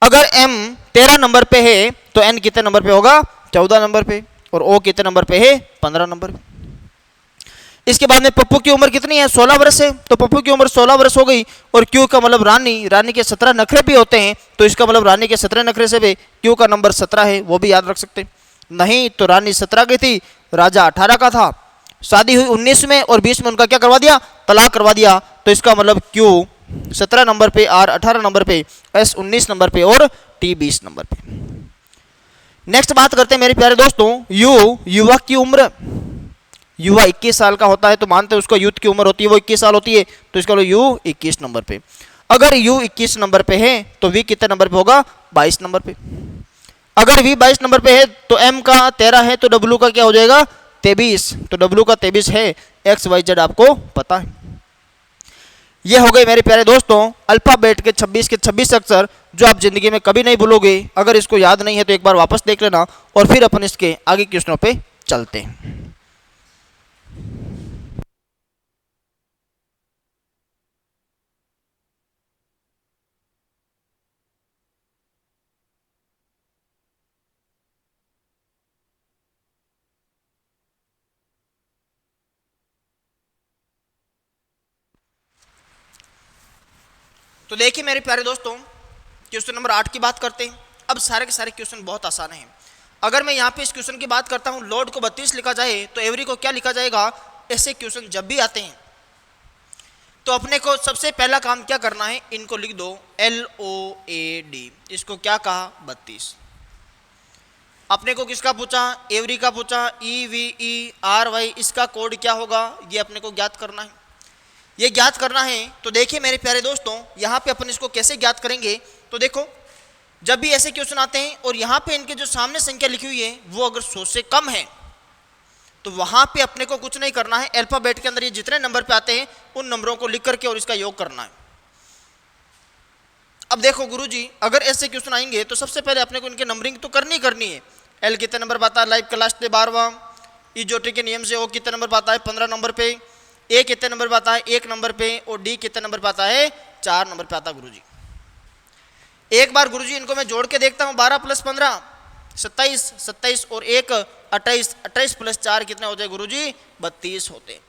[SPEAKER 1] अगर एम 13 नंबर पे है तो एन कितने नंबर पे होगा? 14 नंबर पे। और ओ कितने नंबर पे है? 15 नंबर पे। इसके बाद में पप्पू की उम्र कितनी है? 16 वर्ष है, तो पप्पू की उम्र 16 वर्ष हो गई। और क्यू का मतलब रानी, रानी के 17 नखरे भी होते हैं, तो इसका मतलब रानी के 17 नखरे से भी क्यू का नंबर 17 है, वो भी याद रख सकते हैं। नहीं तो रानी 17 की थी, राजा 18 का था, शादी हुई 19 में और 20 में उनका क्या करवा दिया? तलाक करवा दिया। तो इसका मतलब क्यू 17 नंबर पे, आर 18 नंबर पे, एस 19 नंबर पे और टी 20 नंबर पे। नेक्स्ट बात करते हैं मेरे प्यारे दोस्तों यू, युवक की उम्र। युवा 21 साल का होता है तो मानते हैं उसका यूथ की उम्र होती है वो 21 साल होती है, तो इसका मतलब यू 21 नंबर पे। अगर यू 21 नंबर पे है तो वी कितने नंबर पे होगा? 22 नंबर पे। अगर वी 22 नंबर पे है तो एम का 13 है, तो डब्ल्यू का क्या हो जाएगा? 23। तो डब्ल्यू का 23 है, एक्स वाई जेड आपको पता है। ये हो गए मेरे प्यारे दोस्तों अल्फाबेट के 26 के 26 अक्षर जो आप जिंदगी में कभी नहीं भूलोगे। अगर इसको याद नहीं है तो एक बार वापस देख लेना और फिर अपन इसके आगे क्वेश्चनों पे चलते हैं। तो देखिए मेरे प्यारे दोस्तों क्वेश्चन नंबर 8 की बात करते हैं। अब सारे के सारे क्वेश्चन बहुत आसान हैं। अगर मैं यहाँ पे इस क्वेश्चन की बात करता हूँ, लोड को 32 लिखा जाए तो एवरी को क्या लिखा जाएगा? ऐसे क्वेश्चन जब भी आते हैं तो अपने को सबसे पहला काम क्या करना है? इनको लिख दो LOAD। इसको क्या कहा? 32। अपने को किसका पूछा? एवरी का पूछा, EVERY। इसका कोड क्या होगा? ये अपने को ज्ञात करना है। ये ज्ञात करना है तो देखिए मेरे प्यारे दोस्तों यहाँ पे अपन इसको कैसे ज्ञात करेंगे। तो देखो जब भी ऐसे क्वेश्चन आते हैं और यहाँ पे इनके जो सामने संख्या लिखी हुई है वो अगर 100 से कम है तो वहाँ पे अपने को कुछ नहीं करना है। अल्फाबेट के अंदर ये जितने नंबर पे आते हैं उन नंबरों को लिख करके और इसका योग करना है। अब देखो गुरुजी अगर ऐसे क्वेश्चन आएंगे तो सबसे पहले अपने को इनके नंबरिंग तो करनी है। एल कितने नंबर पे आता है? लाइफ का लास्ट डे 12वां। इजोटी के नियम से ओ कितने नंबर पे आता है? 15 नंबर पे। ए कितने नंबर पे आता है? 1 नंबर पे। और डी कितने नंबर पे आता है? 4 नंबर पे आता है गुरुजी। एक बार गुरुजी इनको मैं जोड़ के देखता हूँ। 12 + 15 27, 27 और 1 28, 28 + 4 कितने होते हैं गुरुजी? 32 होते हैं।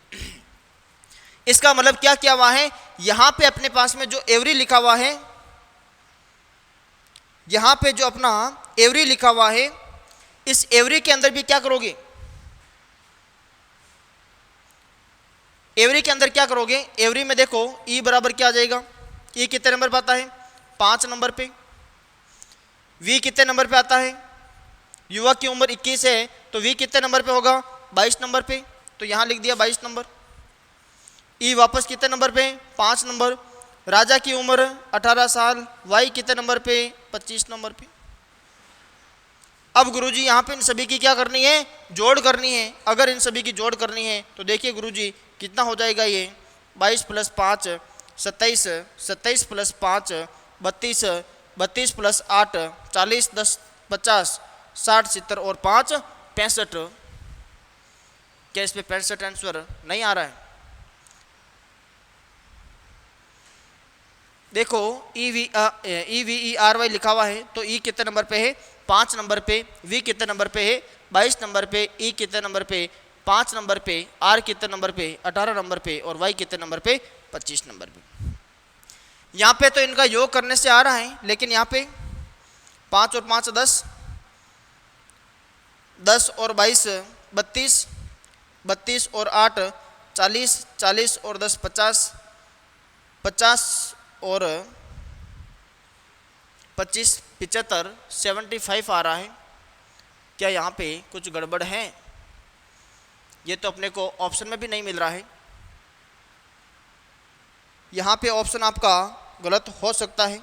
[SPEAKER 1] इसका मतलब क्या किया हुआ है, यहां पे अपने पास में जो एवरी लिखा हुआ है, यहां पे जो अपना एवरी लिखा हुआ है, इस एवरी के अंदर भी क्या करोगे, एवरी के अंदर क्या करोगे, एवरी में देखो ई बराबर क्या आ जाएगा, ई कितने नंबर पे आता है, 5 नंबर पे। वी कितने नंबर पे आता है, युवक की उम्र 21 है, तो वी कितने नंबर पे होगा, 22 नंबर पे, तो यहां लिख दिया 22 नंबर। ई वापस कितने नंबर पे, 5 नंबर। राजा की उम्र 18 साल, वाई कितने नंबर पे, 25 नंबर पे। अब गुरुजी यहाँ पे इन सभी की क्या करनी है, जोड़ करनी है। अगर इन सभी की जोड़ करनी है तो देखिए गुरुजी कितना हो जाएगा, ये 22 + 5 27, 27 + 5 32, 32 + 8 40, 10 50, 60 70 और 5 65। क्या इस पे 65 आंसर नहीं आ रहा है? देखो EVERY लिखा हुआ है, तो ई कितने नंबर पे है, 5 नंबर पे। वी कितने नंबर पे है, 22 नंबर पे। ई कितने नंबर पे, 5 नंबर पे। आर कितने नंबर पे, 18 नंबर पे। और वाई कितने नंबर पे, 25 नंबर पे। यहाँ पे तो इनका योग करने से आ रहा है, लेकिन यहाँ पे 5 और 5 10, 10 और 22 32, 32 और 8 40, 40 और 10 50, 50 और 25 75 75 आ रहा है। क्या यहाँ पे कुछ गड़बड़ है? ये तो अपने को ऑप्शन में भी नहीं मिल रहा है। यहाँ पे ऑप्शन आपका गलत हो सकता है।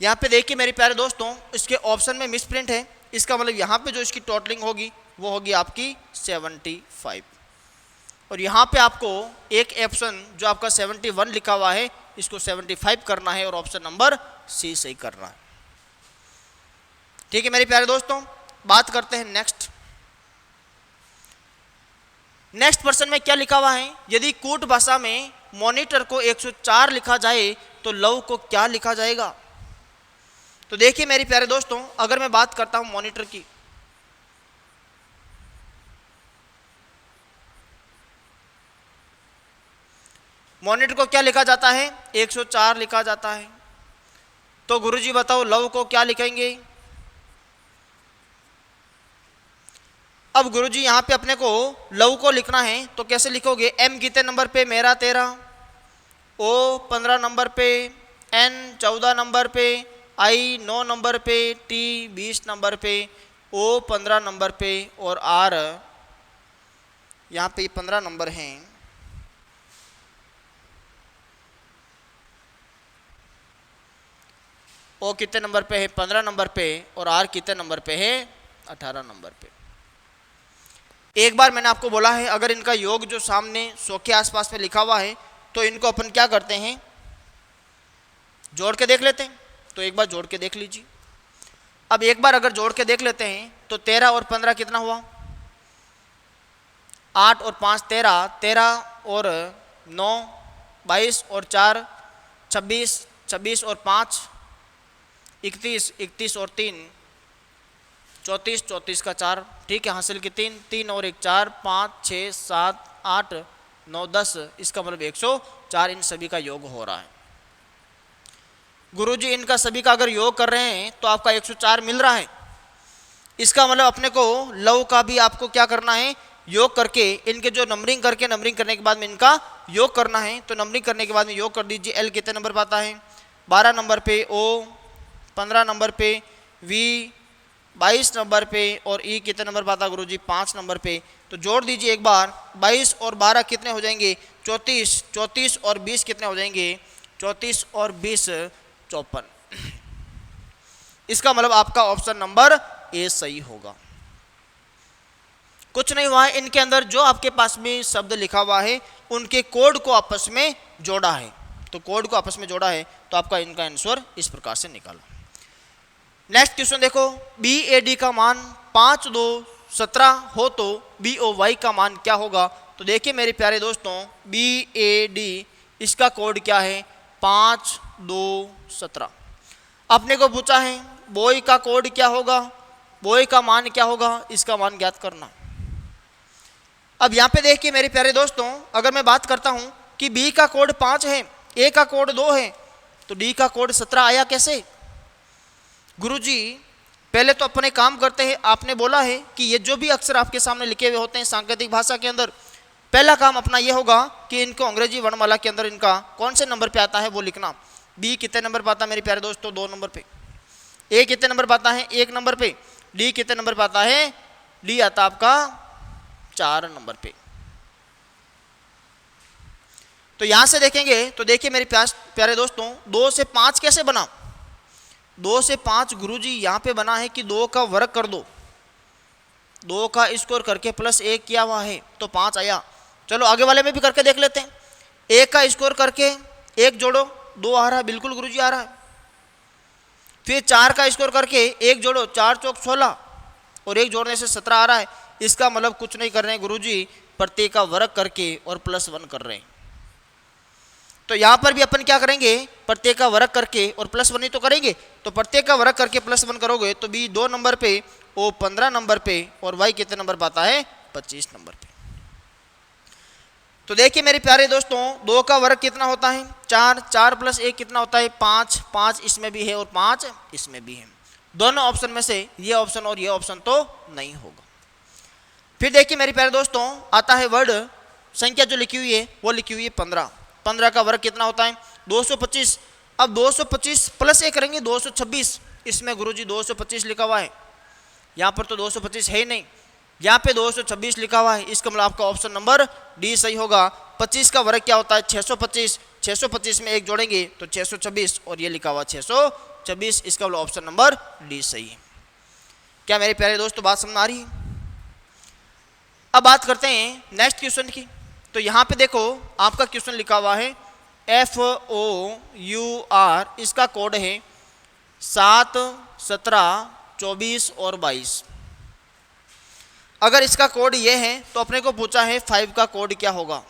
[SPEAKER 1] यहाँ पे देखिए मेरे प्यारे दोस्तों, इसके ऑप्शन में मिसप्रिंट है। इसका मतलब यहाँ पे जो इसकी टोटलिंग होगी वो होगी आपकी 75। और यहाँ पे आपको एक ऑप्शन जो आपका 71 लिखा हुआ है, इसको 75 करना है और ऑप्शन नंबर सी सही करना है। ठीक है मेरे प्यारे दोस्तों, बात करते हैं नेक्स्ट। नेक्स्ट प्रश्न में क्या लिखा हुआ है, यदि कूट भाषा में मॉनिटर को 104 लिखा जाए तो लव को क्या लिखा जाएगा? तो देखिए मेरे प्यारे दोस्तों, अगर मैं बात करता हूं मॉनिटर की, मॉनिटर को क्या लिखा जाता है, 104 लिखा जाता है। तो गुरुजी बताओ लव को क्या लिखेंगे? अब गुरुजी यहाँ पे अपने को लव को लिखना है, तो कैसे लिखोगे? एम कितने नंबर पे, मेरा 13, ओ 15 नंबर पे, एन 14 नंबर पे, आई 9 नंबर पे, टी 20 नंबर पे, ओ 15 नंबर पे और आर यहाँ पे 15 नंबर हैं। ओ कितने नंबर पे है, 15 नंबर पे। और आर कितने नंबर पे है, 18 नंबर पे। एक बार मैंने आपको बोला है, अगर इनका योग जो सामने 100 के आसपास में लिखा हुआ है तो इनको अपन क्या करते हैं, जोड़ के देख लेते हैं। तो एक बार जोड़ के देख लीजिए। अब एक बार अगर जोड़ के देख लेते हैं तो 13 और 15 कितना हुआ, 8 और 5 13, 13 और 9 22 और 4 26, 26 और 5 31, 31 और 3 34, 34 का 4, ठीक है, हासिल की 3, 3 और 1 4 5 6 7 8 9 10, इसका मतलब 104 इन सभी का योग हो रहा है। गुरुजी इनका सभी का अगर योग कर रहे हैं तो आपका 104 मिल रहा है। इसका मतलब अपने को लव का भी आपको क्या करना है, योग करके इनके जो नंबरिंग करने के बाद में इनका योग करना है। तो नंबरिंग करने के बाद में योग कर दीजिए। एल कितने नंबर पर आता है, 12 नंबर पे, ओ 15 नंबर पे, वी 22 नंबर पे और ई कितने नंबर पर आता है गुरुजी, 5 नंबर पे। तो जोड़ दीजिए एक बार, 22 और 12 कितने हो जाएंगे, 34, 34 और 20 कितने हो जाएंगे, 34 और 20 54। इसका मतलब आपका ऑप्शन नंबर ए सही होगा। कुछ नहीं हुआ है, इनके अंदर जो आपके पास में शब्द लिखा हुआ है उनके कोड को आपस में जोड़ा है। तो कोड को आपस में जोड़ा है तो आपका इनका आंसर इस प्रकार से निकाला। नेक्स्ट क्वेश्चन देखो, BAD का मान 5 2 17 हो तो BOY का मान क्या होगा? तो देखिए मेरे प्यारे दोस्तों, BAD इसका कोड क्या है, 5 2 17। अपने को पूछा है बॉय का कोड क्या होगा, वो का मान क्या होगा, इसका मान ज्ञात करना। अब यहाँ पे देखिए मेरे प्यारे दोस्तों, अगर मैं बात करता हूँ कि बी का कोड 5 है, ए का कोड 2 है, तो डी का कोड 17 आया कैसे? गुरुजी पहले तो अपने काम करते हैं। आपने बोला है कि ये जो भी अक्षर आपके सामने लिखे हुए होते हैं सांकेतिक भाषा के अंदर, पहला काम अपना ये होगा कि इनको अंग्रेजी वर्णमाला के अंदर इनका कौन से नंबर पे आता है वो लिखना। बी कितने नंबर पर आता है मेरे प्यारे दोस्तों? 2 नंबर पे। ए कितने नंबर पर आता है? 1 नंबर पे। डी कितने नंबर पर आता है? डी आता आपका 4 नंबर पे। तो यहां से देखेंगे तो देखिए मेरे प्यारे दोस्तों, 2 से 5 कैसे बना? 2 से 5 गुरुजी यहाँ पे बना है कि 2 का वर्ग कर दो, 2 का स्क्वायर करके प्लस 1 किया हुआ है तो 5 आया। चलो आगे वाले में भी करके देख लेते हैं। 1 का स्क्वायर करके 1 जोड़ो 2 आ रहा है, बिल्कुल गुरुजी आ रहा है। फिर 4 का स्क्वायर करके 1 जोड़ो, 4 चौक 16 और 1 जोड़ने से 17 आ रहा है। इसका मतलब कुछ नहीं कर रहे हैं गुरुजी, प्रत्येक का वर्ग करके और +1 कर रहे हैं। तो यहाँ पर भी अपन क्या करेंगे, प्रत्येक का वर्ग करके और +1 ही तो करेंगे। तो प्रत्येक का वर्ग करके +1 करोगे तो बी 2 नंबर पे, ओ 15 नंबर पे और वाई कितने नंबर पर आता है? 25 नंबर पे। तो देखिए मेरे प्यारे दोस्तों, 2 का वर्ग कितना होता है? 4, 4 + 1 कितना होता है? 5, 5 इसमें भी है और 5 इसमें भी है। दोनों ऑप्शन में से ये ऑप्शन और ये ऑप्शन तो नहीं होगा। फिर देखिए मेरे प्यारे दोस्तों, आता है वर्ड संख्या जो लिखी हुई है वो लिखी हुई है 15। 15 का वर्ग कितना होता है? 225। अब 225 + 1 करेंगे 226। इसमें गुरुजी 225 लिखा हुआ है, यहाँ पर तो 225 है ही नहीं, यहाँ पे 226 लिखा हुआ है। इसका मतलब आपका ऑप्शन नंबर डी सही होगा। 25 का वर्ग क्या होता है? 625। 625 में 1 जोड़ेंगे तो 626 और ये लिखा हुआ 626। इसका मतलब ऑप्शन नंबर डी सही है। क्या मेरे प्यारे दोस्तों बात समझ आ रही है? अब बात करते हैं नेक्स्ट क्वेश्चन की। तो यहाँ पे देखो आपका क्वेश्चन लिखा हुआ है FOUR, इसका कोड है 7, 17, 24 और 22। अगर इसका कोड ये है तो अपने को पूछा है 5 का कोड क्या होगा।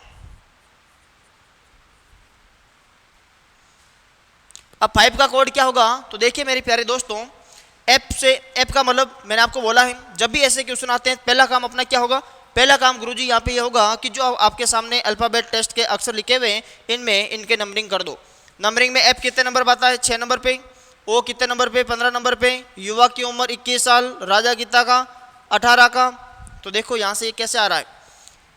[SPEAKER 1] अब 5 का कोड क्या होगा? तो देखिए मेरे प्यारे दोस्तों, F का मतलब मैंने आपको बोला है जब भी ऐसे क्वेश्चन आते हैं पहला काम अपना क्या होगा? पहला काम गुरुजी यहाँ पे ये होगा कि जो आपके सामने अल्फाबेट टेस्ट के अक्षर लिखे हुए हैं इनमें इनके नंबरिंग कर दो। नंबरिंग में F कितने नंबर पर आता है? 6 नंबर पे। O कितने नंबर पे? 15 नंबर पे। युवा की उम्र 21 साल, राजा गीता का 18 का। तो देखो यहाँ से ये कैसे आ रहा है?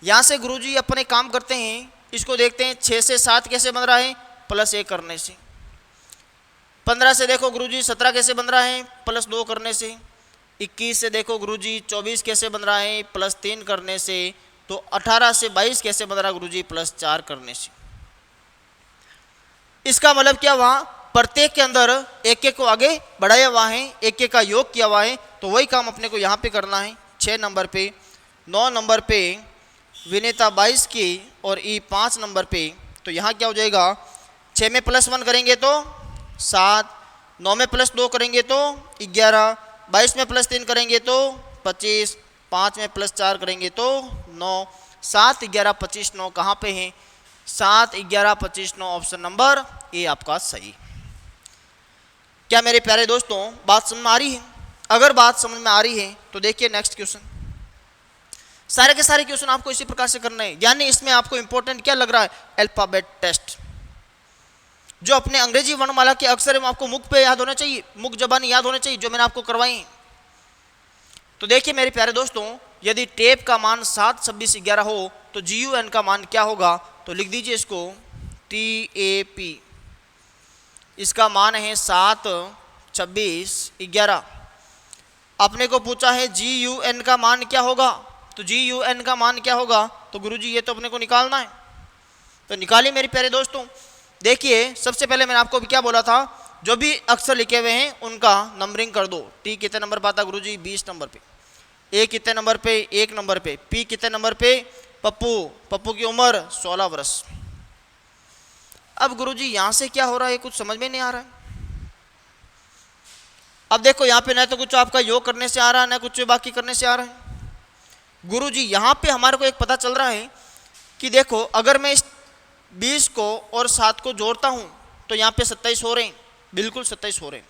[SPEAKER 1] यहाँ से गुरुजी अपने काम करते हैं, इसको देखते हैं 6 से 7 कैसे बन रहा है? +1 करने से। 15 से देखो गुरुजी 17 कैसे बन रहा है? +2 करने से। 21 से देखो गुरुजी 24 कैसे बन रहा है? +3 करने से। तो 18 से 22 कैसे बन रहा है गुरुजी? +4 करने से। इसका मतलब क्या हुआ? प्रत्येक के अंदर एक एक को आगे बढ़ाया हुआ है, एक एक का योग किया हुआ है। तो वही काम अपने को यहाँ पे करना है। 6 नंबर पे, 9 नंबर पे विनीता 22 की और ई 5 नंबर पे। तो यहाँ क्या हो जाएगा? 6 में +1 करेंगे तो 7, 9 में +2 करेंगे तो 11, 22 में +3 करेंगे तो 25, 5 में +4 करेंगे तो 9। 7, 11, 25, 9 कहाँ पे हैं? 7, 11, 25, 9 ऑप्शन नंबर ए आपका सही। क्या मेरे प्यारे दोस्तों बात समझ में आ रही है? अगर बात समझ में आ रही है तो देखिए नेक्स्ट क्वेश्चन। सारे के सारे क्वेश्चन आपको इसी प्रकार से करना है, यानी इसमें आपको इंपॉर्टेंट क्या लग रहा है? Alphabet test. जो अपने अंग्रेजी वर्णमाला के अक्षर है वो आपको मुख पे याद होना चाहिए, मुख जबानी याद होना चाहिए, जो मैंने आपको करवाई। तो देखिए मेरे प्यारे दोस्तों, यदि टेप का मान 7, 26, 11 हो तो GUN का मान क्या होगा? तो लिख दीजिए इसको TAP। इसका मान है 7, 26, 11। अपने को पूछा है GUN का मान क्या होगा? तो GUN का मान क्या होगा? तो गुरुजी ये तो अपने को निकालना है, तो निकालिए मेरे प्यारे दोस्तों। देखिए सबसे पहले मैंने आपको क्या बोला था, जो भी अक्षर लिखे हुए हैं उनका नंबरिंग कर दो। T कितने नंबर पर आता है गुरुजी? 20 नंबर पे। A कितने नंबर पे? 1 नंबर पे। P कितने नंबर पे? पप्पू की उम्र 16 वर्ष। अब गुरुजी यहाँ से क्या हो रहा है कुछ समझ में नहीं आ रहा है। अब देखो यहाँ पे ना तो कुछ आपका योग करने से आ रहा है, ना कुछ बाकी करने से आ रहा है। गुरुजी यहाँ पे हमारे को एक पता चल रहा है कि देखो अगर मैं इस 20 को और 7 को जोड़ता हूँ तो यहाँ पे 27 हो रहे हैं, बिल्कुल 27 हो रहे हैं।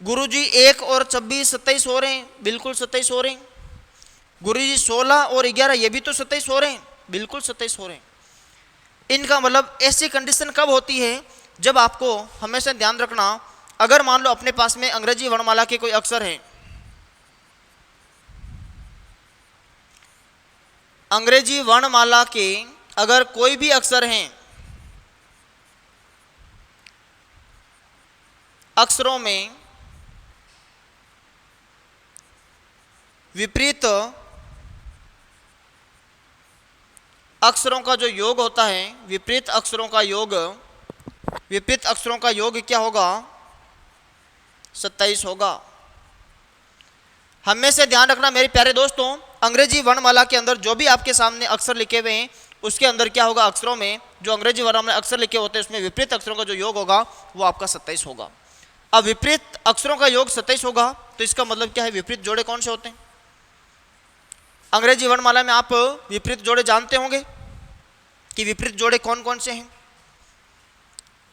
[SPEAKER 1] गुरुजी 1 और 26 27 हो रहे हैं, बिल्कुल 27 हो रहे हैं। गुरुजी 16 और 11 ये भी तो 27 हो रहे हैं, बिल्कुल 27 हो रहे हैं। इनका मतलब ऐसी कंडीशन कब होती है, जब आपको हमेशा ध्यान रखना, अगर मान लो अपने पास में अंग्रेजी वर्णमाला के कोई अक्षर हैं, अंग्रेजी वर्णमाला के अगर कोई भी अक्षर हैं, अक्षरों में विपरीत अक्षरों का जो योग होता है, विपरीत अक्षरों का योग, विपरीत अक्षरों का योग क्या होगा, 27 होगा। हमेशा ध्यान रखना मेरे प्यारे दोस्तों, अंग्रेजी वर्णमाला के अंदर जो भी आपके सामने अक्षर लिखे हुए हैं, उसके अंदर क्या होगा, अक्षरों में जो अंग्रेजी वर्णमाला में अक्षर लिखे होते हैं, उसमें विपरीत अक्षरों का जो योग होगा वो आपका 27 होगा। अब विपरीत अक्षरों का योग 27 होगा, तो इसका मतलब क्या है, विपरीत जोड़े कौन से होते हैं? अंग्रेजी वर्णमाला में आप विपरीत जोड़े जानते होंगे कि विपरीत जोड़े कौन कौन से हैं।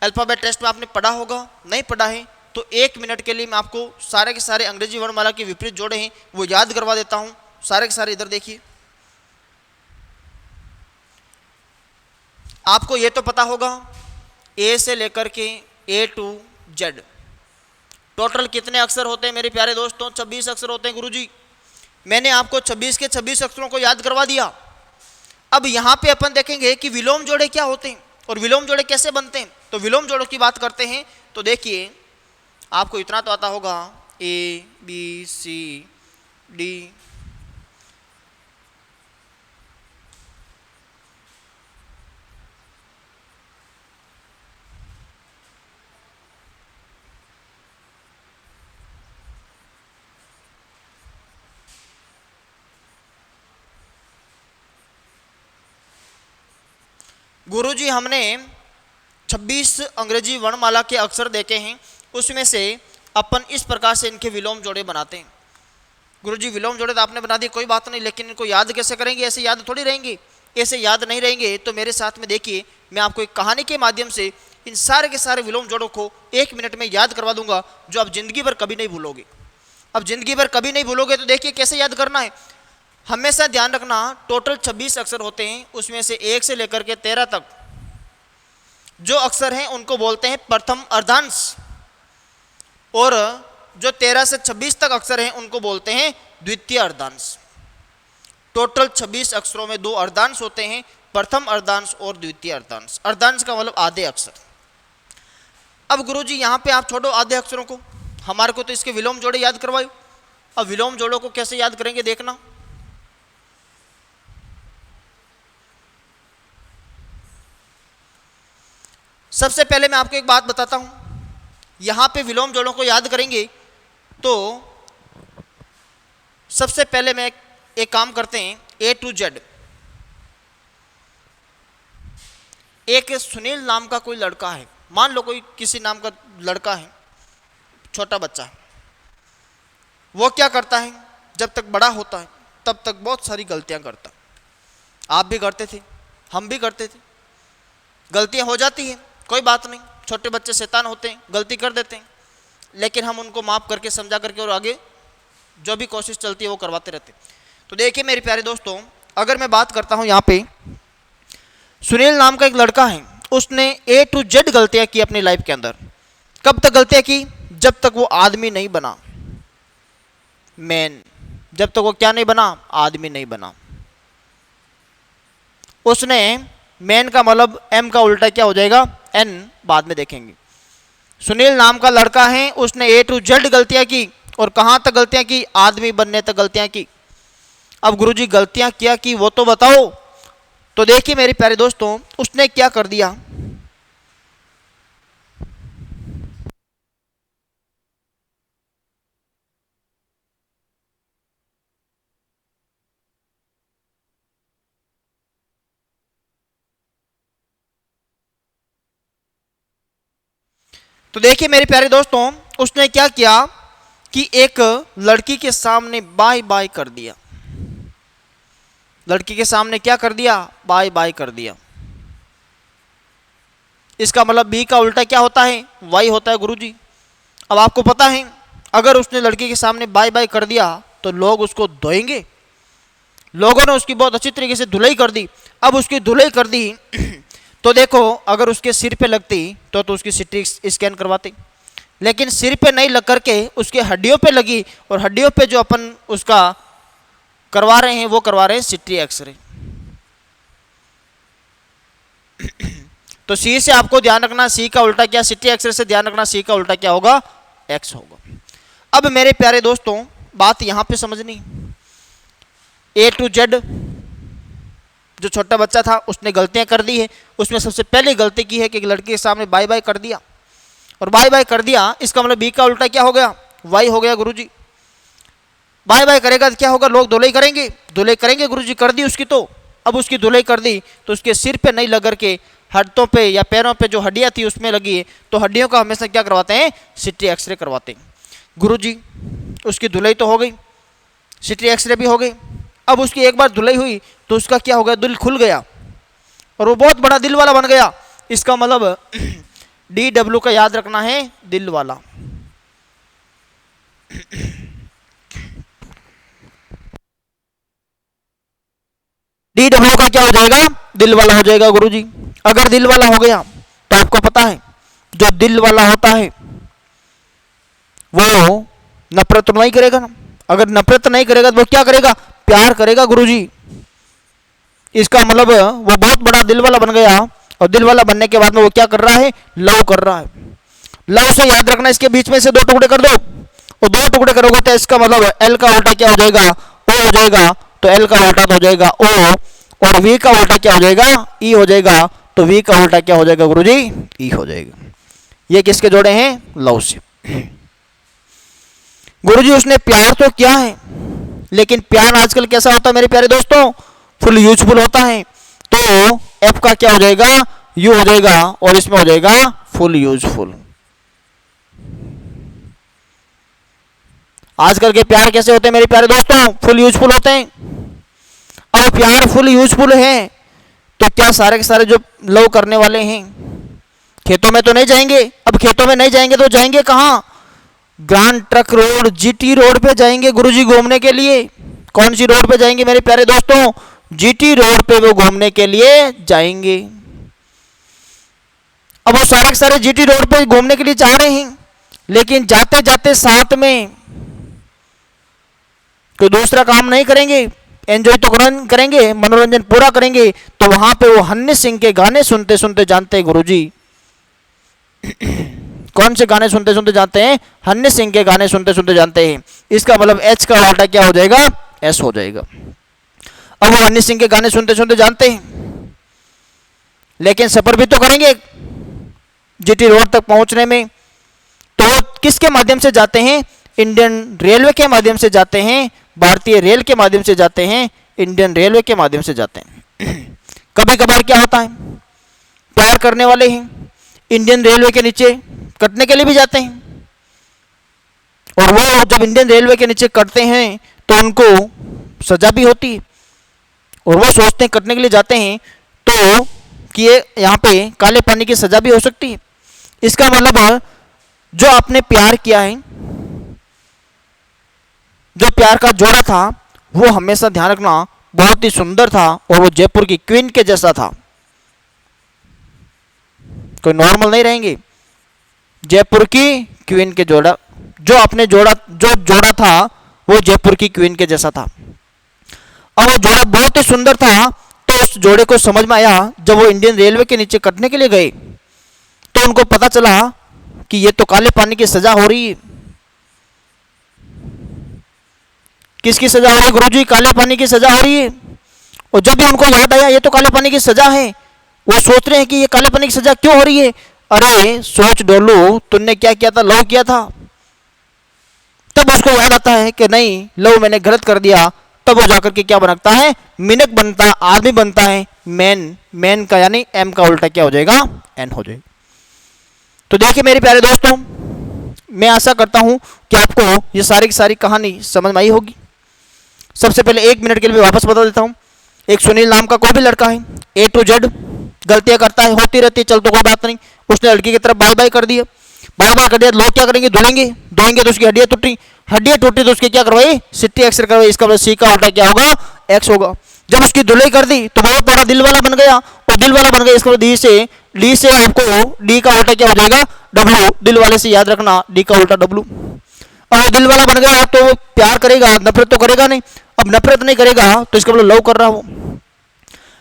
[SPEAKER 1] अल्फाबेट टेस्ट में आपने पढ़ा होगा, नहीं पढ़ा है तो 1 मिनट के लिए मैं आपको सारे के सारे अंग्रेजी वर्णमाला के विपरीत जोड़े हैं वो याद करवा देता हूं। सारे के सारे इधर देखिए। आपको ये तो पता होगा ए से लेकर के A to Z टोटल कितने अक्षर होते हैं मेरे प्यारे दोस्तों? 26 अक्षर होते हैं गुरुजी। मैंने आपको 26 के 26 अक्षरों को याद करवा दिया। अब यहाँ पे अपन देखेंगे कि विलोम जोड़े क्या होते हैं और विलोम जोड़े कैसे बनते हैं। तो विलोम जोड़ों की बात करते हैं तो देखिए, आपको इतना तो आता होगा ABCD, गुरुजी हमने 26 अंग्रेजी वर्णमाला के अक्षर देखे हैं, उसमें से अपन इस प्रकार से इनके विलोम जोड़े बनाते हैं। गुरुजी विलोम जोड़े तो आपने बना दिए, कोई बात नहीं, लेकिन इनको याद कैसे करेंगे? ऐसे याद थोड़ी रहेंगे। ऐसे याद नहीं रहेंगे तो मेरे साथ में देखिए, मैं आपको एक कहानी के माध्यम से इन सारे के सारे विलोम जोड़ों को 1 मिनट में याद करवा दूंगा, जो आप जिंदगी भर कभी नहीं भूलोगे। अब जिंदगी भर कभी नहीं भूलोगे तो देखिए कैसे याद करना है। हमेशा ध्यान रखना, टोटल 26 अक्षर होते हैं, उसमें से 1 से लेकर के 13 तक जो अक्षर हैं उनको बोलते हैं प्रथम अर्धांश, और जो 13 से 26 तक अक्षर हैं उनको बोलते हैं द्वितीय अर्धांश। टोटल 26 अक्षरों में 2 अर्धांश होते हैं, प्रथम अर्धांश और द्वितीय अर्धांश। अर्धांश का मतलब आधे अक्षर। अब गुरुजी यहाँ पे आप छोड़ो आधे अक्षरों को, हमारे को तो इसके विलोम जोड़े याद करवाओ। अब विलोम जोड़ों को कैसे याद करेंगे देखना। सबसे पहले मैं आपको एक बात बताता हूं, यहां पे विलोम जोड़ों को याद करेंगे तो सबसे पहले मैं एक काम करते हैं, A to Z। एक सुनील नाम का कोई लड़का है, मान लो कोई किसी नाम का लड़का है, छोटा बच्चा है। वो क्या करता है, जब तक बड़ा होता है तब तक बहुत सारी गलतियां करता है। आप भी करते थे, हम भी करते थे, गलतियां हो जाती हैं, कोई बात नहीं। छोटे बच्चे शैतान होते हैं, गलती कर देते हैं, लेकिन हम उनको माफ़ करके समझा करके और आगे जो भी कोशिश चलती है वो करवाते रहते हैं। तो देखिए मेरे प्यारे दोस्तों, अगर मैं बात करता हूँ यहाँ पे, सुनील नाम का एक लड़का है, उसने A to Z गलतियाँ की अपनी लाइफ के अंदर। कब तक गलतियाँ की? जब तक वो आदमी नहीं बना, मैन। जब तक वो क्या नहीं बना? आदमी नहीं बना। उसने, मैन का मतलब M का उल्टा क्या हो जाएगा? N, बाद में देखेंगे। सुनील नाम का लड़का है, उसने A to Z गलतियां की, और कहां तक गलतियां की? आदमी बनने तक गलतियां की। अब गुरुजी गलतियां क्या की वो तो बताओ। तो देखिए मेरे प्यारे दोस्तों, उसने क्या कर दिया, तो देखिए मेरे प्यारे दोस्तों, उसने क्या किया कि एक लड़की के सामने बाय बाय कर दिया। लड़की के सामने क्या कर दिया? बाय बाय कर दिया। इसका मतलब बी का उल्टा क्या होता है? वाई होता है गुरुजी। अब आपको पता है अगर उसने लड़की के सामने बाय बाय कर दिया तो लोग उसको धोएंगे। लोगों ने उसकी बहुत अच्छी तरीके से धुलाई कर दी। अब उसकी धुलाई कर दी तो देखो, अगर उसके सिर पे लगती तो उसकी सीटी स्कैन करवाते, लेकिन सिर पे नहीं लग करके उसके हड्डियों पे लगी, और हड्डियों पे जो अपन उसका करवा रहे हैं वो करवा रहे हैं सीटी एक्सरे। तो सी से आपको ध्यान रखना, सी का उल्टा क्या, सीटी एक्सरे से ध्यान रखना सी का उल्टा क्या होगा, एक्स होगा। अब मेरे प्यारे दोस्तों बात यहां पे समझनी, ए टू जेड जो छोटा बच्चा था उसने गलतियां कर दी है। उसमें सबसे पहली गलती की है कि एक लड़की के सामने बाय बाय कर दिया, और बाय बाय कर दिया इसका मतलब बी का उल्टा क्या हो गया, वाई हो गया। गुरुजी बाय बाय करेगा तो क्या होगा, लोग धुलाई करेंगे, धुलाई करेंगे। गुरुजी कर दी उसकी, तो अब उसकी धुलाई कर दी तो उसके सिर पे नहीं लग के हाथों पे या पैरों पे जो हड्डियां थी उसमें लगी है, तो हड्डियों का हमेशा क्या करवाते हैं, सीटी एक्सरे करवाते हैं। गुरुजी उसकी धुलाई तो हो गई, सीटी एक्सरे भी हो गई। अब उसकी एक बार धुलाई हुई तो उसका क्या हो गया, दिल खुल गया और वो बहुत बड़ा दिल वाला बन गया। इसका मतलब DW का याद रखना है, दिल वाला। DW का क्या हो जाएगा, दिल वाला हो जाएगा। गुरुजी अगर दिल वाला हो गया तो आपको पता है जो दिल वाला होता है वो नफरत तो नहीं करेगा ना। अगर नफरत नहीं करेगा तो वो क्या करेगा, प्यार करेगा। गुरुजी इसका मतलब वो बहुत बड़ा दिल वाला बन गया, और दिल वाला बनने के बाद में वो क्या कर रहा है, लव कर रहा है। लव से याद रखना, इसके बीच में से दो टुकड़े कर दो, और दो टुकड़े करोगे तो इसका मतलब एल का उल्टा क्या हो जाएगा, ओ हो जाएगा। तो एल का उल्टा तो हो जाएगा ओ, और वी का उल्टा क्या हो जाएगा, ई हो जाएगा। तो वी का उल्टा क्या हो जाएगा गुरुजी, ई हो जाएगा। ये किसके जोड़े हैं, लव से। गुरुजी उसने प्यार तो किया है, लेकिन प्यार आजकल कैसा होता है मेरे प्यारे दोस्तों, फुल यूजफुल होता है। तो एफ का क्या हो जाएगा, यू हो जाएगा, और इसमें हो जाएगा फुल यूजफुल। आजकल के प्यार कैसे होते हैं मेरे प्यारे दोस्तों, फुल यूजफुल होते हैं। अब प्यार फुल यूजफुल है तो क्या सारे के सारे जो लव करने वाले हैं खेतों में तो नहीं जाएंगे। अब खेतों में नहीं जाएंगे तो जाएंगे कहाँ, grand truck road, GT road पे जाएंगे गुरुजी घूमने के लिए। कौन सी रोड पे जाएंगे मेरे प्यारे दोस्तों, GT रोड पे वो घूमने के लिए जाएंगे। अब वो सारे के सारे GT रोड पे घूमने के लिए जा रहे हैं, लेकिन जाते जाते साथ में कोई दूसरा काम नहीं करेंगे, एंजॉय तो करेंगे, मनोरंजन पूरा करेंगे। तो वहां पे वो हन्नी सिंह के गाने सुनते सुनते जानते हैं गुरुजी। कौन से गाने सुनते सुनते जानते हैं, हन्नी सिंह के गाने सुनते सुनते जानते हैं। इसका मतलब एच का उल्टा क्या हो जाएगा, एस हो जाएगा। अब वो हन्नी सिंह के गाने सुनते सुनते जानते हैं, लेकिन सफर भी तो करेंगे GT रोड तक पहुंचने में। तो किसके माध्यम से जाते हैं, इंडियन रेलवे के माध्यम से जाते हैं, भारतीय रेल के माध्यम से जाते हैं, इंडियन रेलवे के माध्यम से जाते हैं। कभी कभार क्या होता है, प्यार करने वाले हैं इंडियन रेलवे के नीचे कटने के लिए भी जाते हैं, और वो जब इंडियन रेलवे के नीचे कटते हैं तो उनको सजा भी होती है, और वो सोचते हैं कटने के लिए जाते हैं तो कि ये यहाँ पे काले पानी की सजा भी हो सकती है। इसका मतलब जो आपने प्यार किया है, जो प्यार का जोड़ा था वो हमेशा ध्यान रखना बहुत ही सुंदर था, और वो जयपुर की क्वीन के जैसा था। कोई नॉर्मल नहीं रहेंगे, जयपुर की क्वीन के जोड़ा, जो आपने जोड़ा था वो जयपुर की क्वीन के जैसा था। और वो जोड़ा बहुत ही सुंदर था, तो उस जोड़े को समझ में आया जब वो इंडियन रेलवे के नीचे कटने के लिए गए, तो उनको पता चला कि ये तो काले पानी की सजा हो रही है। किसकी सजा हो रही है गुरुजी, काले पानी की सजा हो रही है। और जब भी उनको याद आया ये तो काले पानी की सजा है, वो सोच रहे हैं कि ये काले पानी की सजा क्यों हो रही है। अरे सोच डोलू, तुमने क्या किया था, लव किया था। तब उसको याद आता है कि नहीं, लव मैंने गलत कर दिया। तब वो जाकर के क्या बनता है, मिनक बनता है, आदमी बनता है, मैन का यानी एम का उल्टा क्या हो जाएगा, एन हो जाएगा। तो देखिए मेरे प्यारे दोस्तों, मैं आशा करता हूं कि आपको ये सारी की सारी कहानी समझ में आई होगी। सबसे पहले 1 मिनट के लिए वापस बता देता हूं। एक सुनील नाम का कोई भी लड़का है, A to Z गलतियां करता है, होती रहती है, चल तो कोई बात नहीं। उसने लड़की की तरफ बाय बाय कर दिया, बार बार कट गया, लोग क्या करेंगे, धुलेंगे, धोएंगे तो उसकी हड्डियां टूटी, हड्डियां टूटी तो उसके क्या करवाई, सिटी एक्सरे करवाई। इसका मतलब सी का उल्टा क्या होगा, एक्स होगा। जब उसकी धुलाई कर दी तो बहुत बड़ा दिल वाला बन गया, और दिल वाला बन गया, इसका मतलब डी से आपको डी का उल्टा क्या हो जाएगा, डब्ल्यू। दिल वाले से याद रखना, डी का उल्टा डब्ल्यू। अब वो दिल वाला बन गया तो वो प्यार करेगा, नफरत तो करेगा नहीं। अब नफरत नहीं करेगा तो इसका मतलब लव कर रहा हो।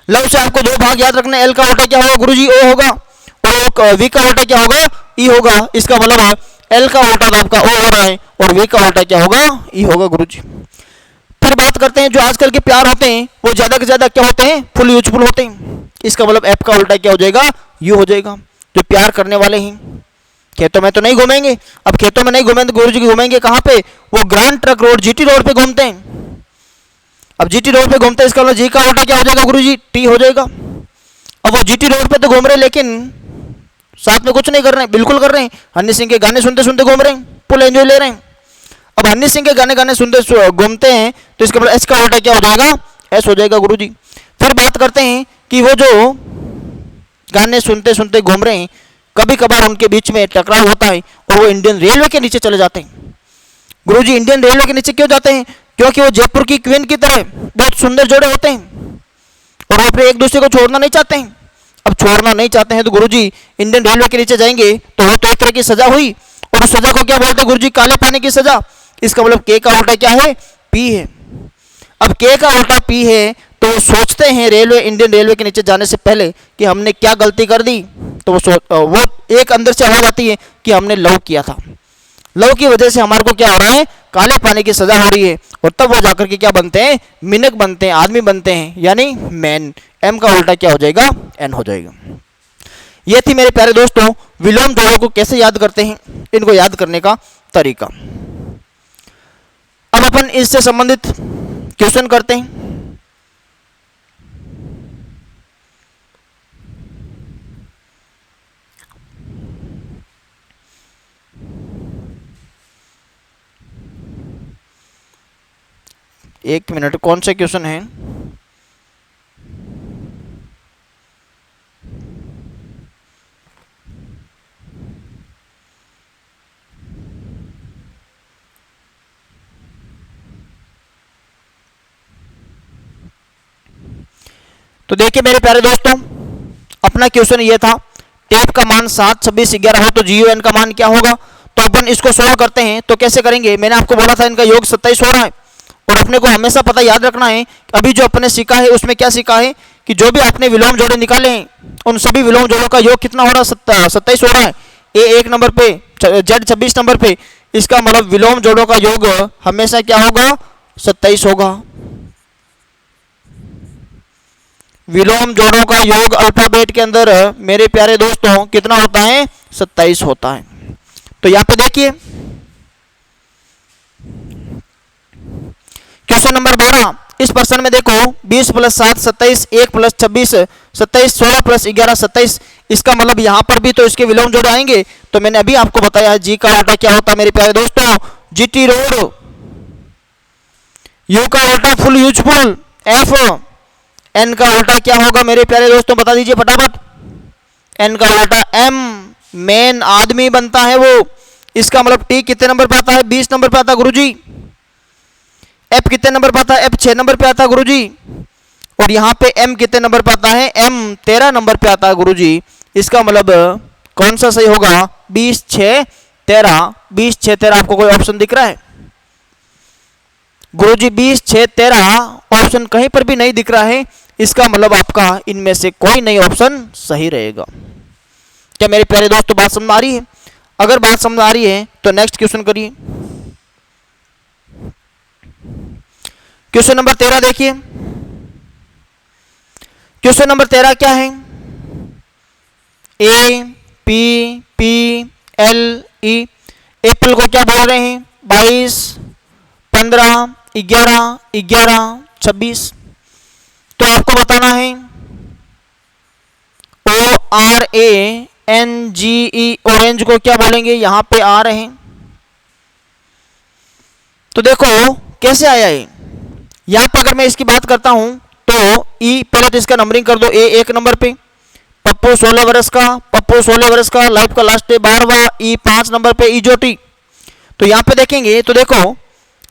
[SPEAKER 1] लव से आपको दो भाग याद रखना, एल का उल्टा क्या होगा गुरुजी, ओ होगा, और वी का उल्टा क्या होगा, ई होगा। इसका मतलब एल का उल्टा तो आपका ओ हो रहा है, और वी का उल्टा क्या होगा, ई होगा गुरुजी। फिर बात करते हैं जो आजकल के प्यार होते हैं वो ज्यादा से ज्यादा क्या होते हैं, फुल यूजफुल होते हैं। इसका मतलब एफ का उल्टा क्या हो जाएगा, यू हो जाएगा। जो प्यार करने वाले हैं खेतों में तो नहीं घूमेंगे। अब खेतों में नहीं घूमेंगे तो गुरुजी घूमेंगे कहाँ पे, वो grand truck road GT road पे घूमते हैं। अब जीटी रोड पे घूमते हैं, इसका मतलब जी का उल्टा क्या हो जाएगा गुरुजी, टी हो जाएगा। अब वो जीटी रोड पे तो घूम रहे हैं लेकिन साथ में कुछ नहीं कर रहे हैं, बिल्कुल कर रहे हैं, हनी सिंह के गाने सुनते सुनते घूम रहे हैं, फुल एंजॉय ले रहे हैं। अब हनी सिंह के गाने गाने सुनते घूमते हैं तो इसका मतलब एस का उल्टा क्या हो जाएगा, एस हो जाएगा गुरुजी। फिर बात करते हैं कि वो जो गाने सुनते सुनते घूम रहे हैं, कभी कभार उनके बीच में टकराव होता है और वो इंडियन रेलवे के नीचे चले जाते हैं। गुरुजी इंडियन रेलवे के नीचे क्यों जाते हैं, क्योंकि वो जयपुर की क्वीन की तरह बहुत सुंदर जोड़े होते हैं और वो अपने एक दूसरे को छोड़ना नहीं चाहते हैं। अब छोड़ना नहीं चाहते हैं तो गुरुजी इंडियन रेलवे के नीचे जाएंगे तो वो तो एक तरह की सजा हुई, और उस सजा को क्या बोलते हैं गुरुजी, काले पानी की सजा। इसका मतलब के का उल्टा क्या है, पी है। अब के का उल्टा पी है तो वो सोचते हैं रेलवे, इंडियन रेलवे के नीचे जाने से पहले कि हमने क्या गलती कर दी, तो वो एक अंदर से आवाज आती है कि हमने लव किया था, लव की वजह से हमारे को क्या हो रहा है, काले पानी की सजा हो रही है। और तब वो जाकर के क्या बनते हैं, मिनक बनते हैं, आदमी बनते हैं, यानी मैन। एम का उल्टा क्या हो जाएगा, एन हो जाएगा। ये थी मेरे प्यारे दोस्तों विलोम जोड़ों को कैसे याद करते हैं, इनको याद करने का तरीका। अब अपन इससे संबंधित क्वेश्चन करते हैं। एक मिनट, कौन से क्वेश्चन है, तो देखिए मेरे प्यारे दोस्तों अपना क्वेश्चन ये था, टेप का मान 7, 26, 11 हो तो GUN का मान क्या होगा। तो अपन इसको सोल्व करते हैं। तो कैसे करेंगे, मैंने आपको बोला था इनका योग 27 हो रहा है, और अपने को हमेशा पता याद रखना है अभी जो अपने सीखा है उसमें क्या सीखा है कि जो भी आपने विलोम जोड़े निकाले हैं उन सभी विलोम जोड़ों का योग कितना हो रहा है, 27 हो रहा है। ए 1 नंबर पे, Z 26 नंबर पे, इसका मतलब विलोम जोड़ों का योग हमेशा क्या होगा, 27 होगा। विलोम जोड़ों का योग अल्फाबेट के अंदर मेरे प्यारे दोस्तों कितना होता है, 27 होता है। तो यहां पे देखिए क्वेश्चन नंबर 12, इस प्रश्न में देखो 20 + 7 27, 1 + 26 27, 16 + 11 27। इसका मतलब यहां पर भी तो इसके विलोम जोड़े आएंगे। तो मैंने अभी आपको बताया जी का उल्टा क्या होता है मेरे प्यारे दोस्तों, जीटी रोड। यू का उल्टा फुल यूजफुल, एफ। एन का उल्टा क्या होगा मेरे प्यारे दोस्तों, बता दीजिए फटाफट। एन का उल्टा एम, मेन आदमी बनता है वो। इसका मतलब टी कितने नंबर पे आता है, 20 नंबर पे आता है गुरुजी। एफ कितने नंबर पे आता है, एफ 6 नंबर पे आता है गुरुजी। और यहाँ पे एम कितने नंबर पे आता है, एम 13 नंबर पे आता है गुरुजी। इसका मतलब कौन सा सही होगा, 20, 6, 13। 20, 6, 13 आपको कोई ऑप्शन दिख रहा है गुरुजी? 20, 6, 13 ऑप्शन कहीं पर भी नहीं दिख रहा है। इसका मतलब आपका इनमें से कोई नहीं ऑप्शन सही रहेगा। क्या मेरे प्यारे दोस्तों बात समझ आ रही है? अगर बात समझ आ रही है तो नेक्स्ट क्वेश्चन करिए। क्वेश्चन नंबर 13 देखिए। क्वेश्चन नंबर 13 क्या है, A P P L E. Apple को क्या बोल रहे हैं, 22, 15, 11, 11, 26। तो आपको बताना है ORANGE, ऑरेंज को क्या बोलेंगे, यहां पे आ रहे हैं। तो देखो कैसे आया है, यहां पर अगर मैं इसकी बात करता हूं तो ई, पहले तो इसका नंबरिंग कर दो, ए 1 नंबर पे, पप्पू 16 वर्ष का, पप्पू 16 वर्ष का, लाइफ का लास्ट डे 12वां, ई 5 नंबर पे, ईजोटी। तो यहाँ पे देखेंगे तो देखो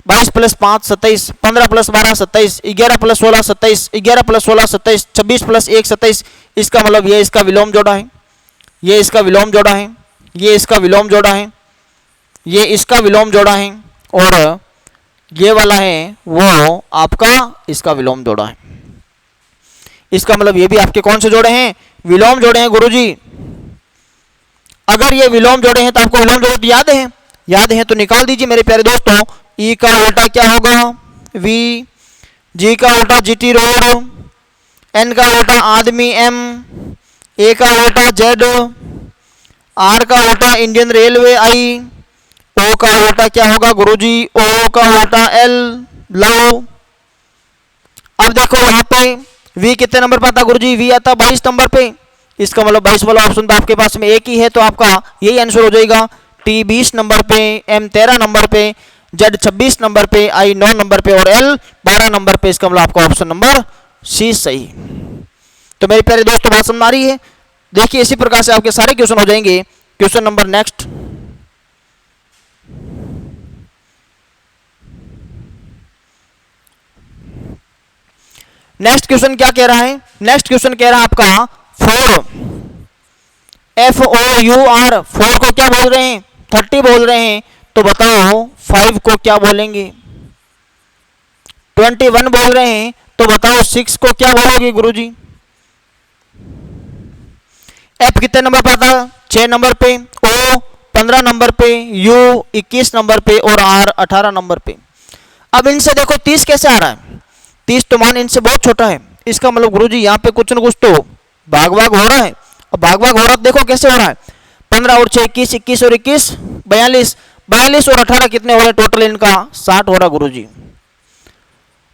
[SPEAKER 1] 22 + 5 27, 15 + 12 27, 11 + 16 27, 11 + 16 27, 26 + 1 27। इसका मतलब ये इसका विलोम जोड़ा है, ये इसका विलोम जोड़ा है, ये इसका विलोम जोड़ा है, ये इसका विलोम जोड़ा है, और ये वाला है वो आपका इसका विलोम जोड़ा है। इसका मतलब ये भी आपके कौन से जोड़े हैं? विलोम जोड़े हैं गुरुजी। अगर ये विलोम जोड़े हैं तो आपको विलोम जोड़े याद है? याद है तो निकाल दीजिए मेरे प्यारे दोस्तों। ई का उल्टा क्या होगा? वी। जी का उल्टा जीटी रोड। एन का उल्टा आदमी एम। ए का उल्टा जेड। आर का उल्टा इंडियन रेलवे आई। ओ का उल्टा क्या होगा गुरुजी? ओ का उल्टा एल, लव। अब देखो यहाँ पे वी कितने नंबर पर आता गुरुजी? वी आता 22 नंबर पे। इसका मतलब 22 वाला ऑप्शन तो आपके पास में एक ही है, तो आपका यही आंसर हो जाएगा। टी 20 नंबर पे, एम 13 नंबर पे, जेड 26 नंबर पे, आई 9 नंबर पे और एल 12 नंबर पे। इसका मतलब आपका ऑप्शन नंबर सी सही। तो मेरे प्यारे दोस्तों बात समझ आ रही है? देखिए इसी प्रकार से आपके सारे क्वेश्चन हो जाएंगे। Question number next. Next question क्या कह रहा है? नेक्स्ट क्वेश्चन कह रहा है आपका 4, FOUR, 4 को क्या बोल रहे हैं? 30 बोल रहे हैं। तो बताओ 5 को क्या बोलेंगे? 21 बोल रहे हैं। तो बताओ 6 को क्या बोलोगे गुरुजी? एफ कितने नंबर पर था? 6 नंबर पे, ओ 15 नंबर पे, यू 21 नंबर पे और आर 18 नंबर पे। अब इनसे देखो 30 कैसे आ रहा है? 30 तो मान इनसे बहुत छोटा है। इसका मतलब गुरुजी यहाँ पे कुछ न कुछ तो भाग भाग हो रहा है। और भाग भाग हो रहा है, देखो कैसे हो रहा है। 15 और 6 21, 21 और 21 42, 42 और 18 कितने हो रहे? टोटल इनका 60 हो रहा गुरुजी।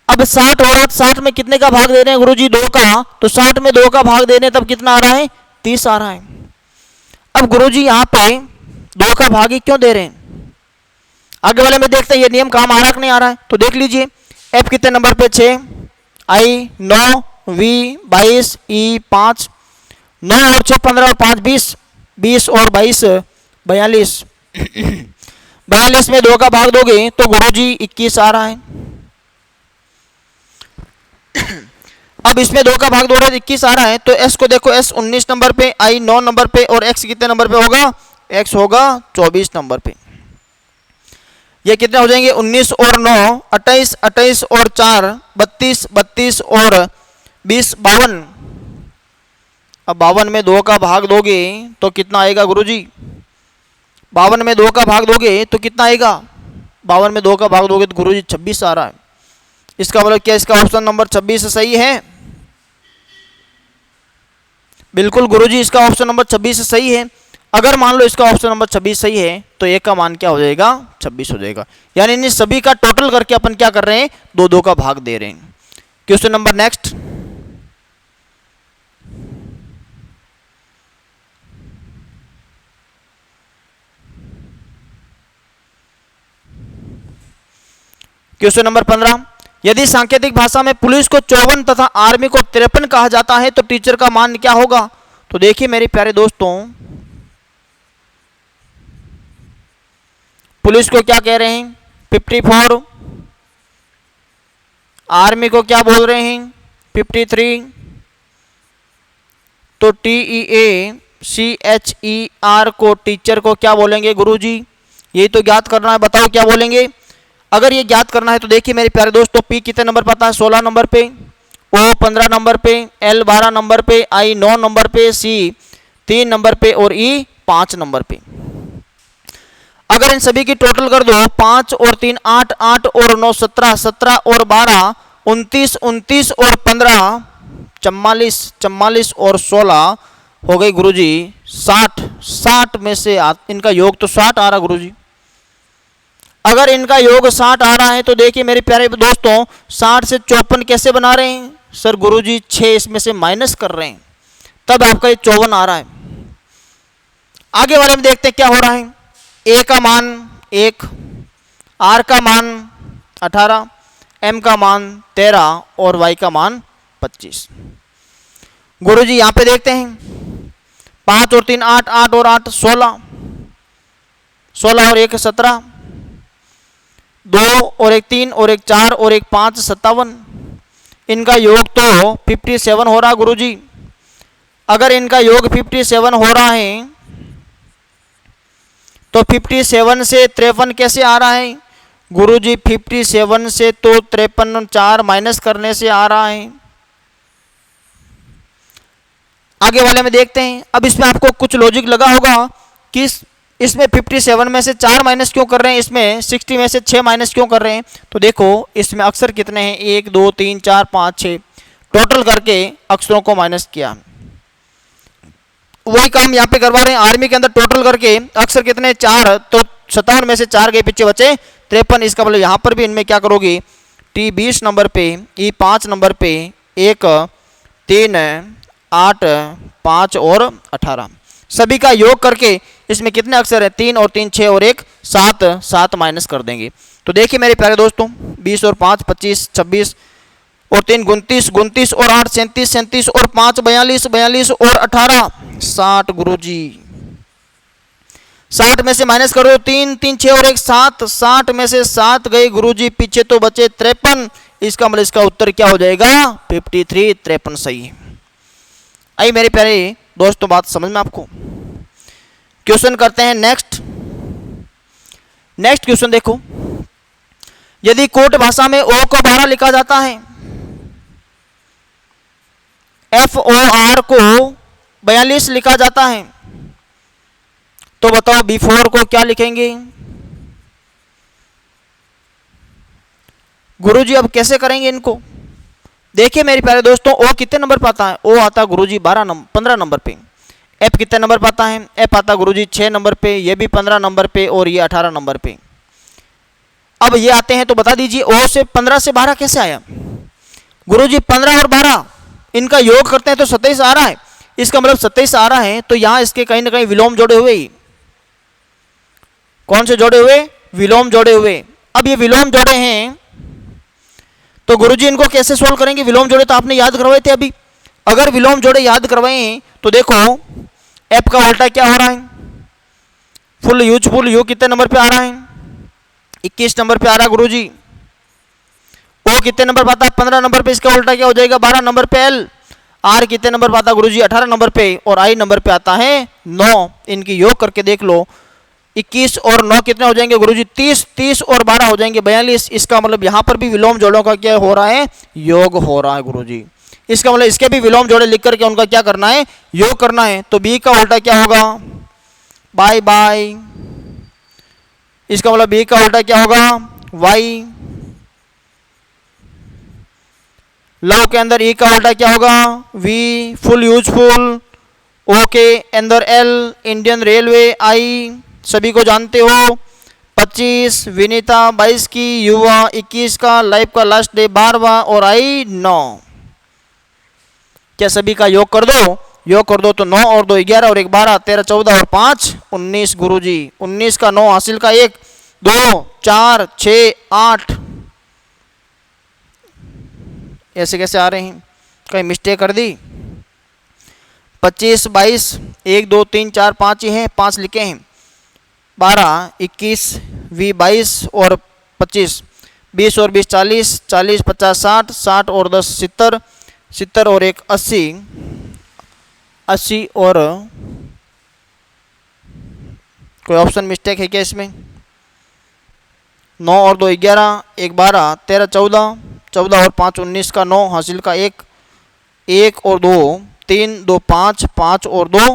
[SPEAKER 1] अब 60 हो रहा है, 60 में कितने का भाग दे रहे हैं गुरुजी? 2 का। तो 60 में 2 का भाग दे रहे हैं, तब कितना आ रहा है? 30 आ रहा है। अब गुरुजी यहाँ पे 2 का भाग ही क्यों दे रहे हैं? आगे वाले में देखते हैं ये नियम काम आ रहा कि नहीं आ रहा है। तो देख लीजिए एफ कितने नंबर पे? 6, आई 9, वी 22, ई 5, 9 और 6 15 और 5 20, 20 और 22 42। 42 में 2 का भाग दोगे तो गुरुजी 21 आ रहा है। अब इसमें 2 का भाग दो रहा है, 21 आ रहा है। तो एस को देखो, एस 19 नंबर पे, आई 9 नंबर पे और एक्स कितने नंबर पे होगा? एक्स होगा 24 नंबर पे। ये कितने हो जाएंगे? 19 और 9 28, 28 और 4 32, 32 और 20 52। अब 52 में 2 का भाग दोगे तो कितना आएगा गुरुजी? 52 में 2 का भाग दोगे तो कितना आएगा? 52 में 2 का भाग दोगे तो गुरुजी 26 आ रहा है। इसका मतलब क्या इसका ऑप्शन नंबर 26 सही है? बिल्कुल गुरुजी, इसका ऑप्शन नंबर 26 सही है। अगर मान लो इसका ऑप्शन नंबर 26 सही है तो एक का मान क्या हो जाएगा? 26 हो जाएगा। यानी इन सभी का टोटल करके अपन क्या कर रहे हैं? 2 का भाग दे रहे हैं। Question number next. Question number 15, यदि सांकेतिक भाषा में पुलिस को 54 तथा आर्मी को 53 कहा जाता है तो टीचर का मान क्या होगा? तो देखिए मेरे प्यारे दोस्तों, पुलिस को क्या कह रहे हैं? 54, आर्मी को क्या बोल रहे हैं? 53। तो TEACHER को टीचर को क्या बोलेंगे गुरुजी? यही तो ज्ञात करना है, बताओ क्या बोलेंगे? अगर ये ज्ञात करना है तो देखिए मेरे प्यारे दोस्तों, पी कितने नंबर पर आता है? 16 नंबर पे, ओ 15 नंबर पे, एल 12 नंबर पे, आई 9 नंबर पे, सी 3 नंबर पे और ई 5 नंबर पे। अगर इन सभी की टोटल कर दो, 5 और 3 8, 8 और 9 17, 17 और 12 29, 29 और 15 44, 44 और 16 हो गई गुरुजी 60। 60 में से इनका योग तो 60 आ रहा गुरुजी। अगर इनका योग 60 आ रहा है तो देखिए मेरे प्यारे दोस्तों, 60 से 54 कैसे बना रहे हैं? सर गुरुजी 6 इसमें से माइनस कर रहे हैं, तब आपका ये 54 आ रहा है। आगे वाले में देखते हैं क्या हो रहा है। ए का मान 1, आर का मान 18, एम का मान 13 और वाई का मान 25। गुरुजी यहाँ पे देखते हैं 5 और 3 8, 8 और 8 16, 16 और 1 17, 2 और 1 3 और 1 4 और 1 5 57। इनका योग तो 57 हो रहा गुरुजी। अगर इनका योग 57 हो रहा है तो 57 से 53 कैसे आ रहा है गुरुजी? 57 से तो 53 4 माइनस करने से आ रहा है। आगे वाले में देखते हैं। अब इसमें आपको कुछ लॉजिक लगा होगा कि इसमें 57 में से 4 माइनस क्यों कर रहे हैं, इसमें 60 में से 6 माइनस क्यों कर रहे हैं। तो देखो इसमें अक्षर कितने हैं, 1 2 3 4 5 6, टोटल करके अक्षरों को माइनस किया। वही काम यहाँ पे करवा रहे हैं। आर्मी के अंदर टोटल करके अक्षर कितने 4, तो 57 में से 4 गए, पीछे बचे 53। इसका मतलब यहाँ पर भी इनमें क्या करोगे, टी 20 नंबर पे, ई 5 नंबर पे, 1 3 8 5 और 18, सभी का योग करके इसमें कितने अक्षर है, 3 और 3 6 और 1 7, 7 माइनस कर देंगे। तो देखिए मेरे प्यारे दोस्तों, 20 और 5 25, 26 और 3 29, 29 और 8 37, 37 और 5 42, 42 और 18 60 गुरुजी। 60 में से माइनस करो 3 3 6 और 1 7, 60 में से 7 गए गुरुजी, पीछे तो बचे 53। इसका मतलब इसका उत्तर क्या हो जाएगा, 53, 53 सही है। आइए मेरे प्यारे दोस्तों, बात समझ में आपको। क्वेश्चन करते हैं नेक्स्ट क्वेश्चन देखो। यदि कोट भाषा में ओ को 12 लिखा जाता है, FOR को 42 लिखा जाता है, तो बताओ B4 को क्या लिखेंगे गुरुजी? अब कैसे करेंगे इनको? देखिए मेरे प्यारे दोस्तों, ओ कितने नंबर पर आता है, ओ आता गुरुजी 15 नंबर पे। एफ कितने नंबर पर आता है, एफ आता गुरुजी 6 नंबर पे, ये भी 15 नंबर पे और ये 18 नंबर पे। अब ये आते हैं तो बता दीजिए ओ से 15 से 12 कैसे आया गुरुजी? 15 और 12 इनका योग करते हैं तो 27 आ रहा है। इसका मतलब 27 आ रहा है तो यहां इसके कहीं ना कहीं विलोम जोड़े हुए ही। कौन से जोड़े हुए? विलोम जोड़े हुए। अब ये विलोम जोड़े हैं तो गुरुजी इनको कैसे सोल्व करेंगे? विलोम जोड़े तो आपने याद करवाए थे अभी। अगर विलोम जोड़े याद करवाए हैं तो देखो एफ का उल्टा क्या हो रहा है, फुल यूजफुल। यू कितने नंबर पे आ रहा है, 21 नंबर पे आ रहा है गुरुजी। ओ कितने नंबर पे आता है, 15 नंबर पे, इसका उल्टा क्या हो जाएगा, 12 नंबर पे एल। आर कितने नंबर पे आता है गुरुजी, 18 नंबर पे, और आई नंबर पे आता है 9। इनकी योग करके देख लो, 21 और 9 कितने हो जाएंगे गुरुजी, 30, 30 और 12 हो जाएंगे 42। इसका मतलब यहाँ पर भी विलोम जोड़ों का क्या हो रहा है, योग हो रहा है गुरुजी। इसका मतलब इसके भी विलोम जोड़े लिख करके उनका क्या करना है, योग करना है। तो बी का उल्टा क्या होगा, बाय बाय। इसका मतलब बी का उल्टा क्या होगा, वाई। लव के अंदर ई का उल्टा क्या होगा, वी। फुल यूजफुल, ओ के अंदर एल। इंडियन रेलवे आई, सभी को जानते हो। 25 विनीता, 22 की युवा, 21 का लाइफ का लास्ट डे 12वां, और आई 9। क्या सभी का योग कर दो? योग कर दो तो 9 और 2 11 और 1 12, 13 14 और 5 19 गुरुजी। 19 का 9 हासिल का 1 2 4 6 8। ऐसे कैसे आ रहे हैं, कहीं मिस्टेक कर दी? 25 22 1 2 3 4 5 ही हैं, 5 लिखे हैं। 12 21 वी 22 और 25, 20 और 20 40, 40 50 60, 60 और 10 70, 70 और 1 80, 80 और कोई ऑप्शन मिस्टेक है क्या इसमें? 9 और 2 11, 1 12, 13 14, 14 और 5 19 का 9 हासिल का 1, 1 और 2 3 2 5, 5 और 2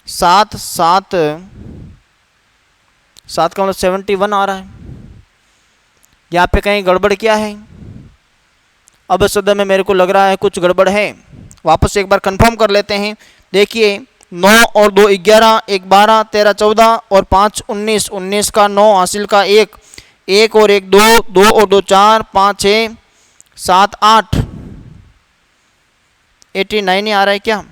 [SPEAKER 1] 7, 7 7 का मतलब 71 आ रहा है। यहाँ पे कहीं गड़बड़ क्या है? अब सदा में मेरे को लग रहा है कुछ गड़बड़ है। वापस एक बार कंफर्म कर लेते हैं। देखिए 9 और 2 11, 1 12, 13 14 और 5 19, 19 का 9 हासिल का 1, 1 और 1 2, 2 और 2 4, 5 6 7 8, 89 ही आ रहा है क्या?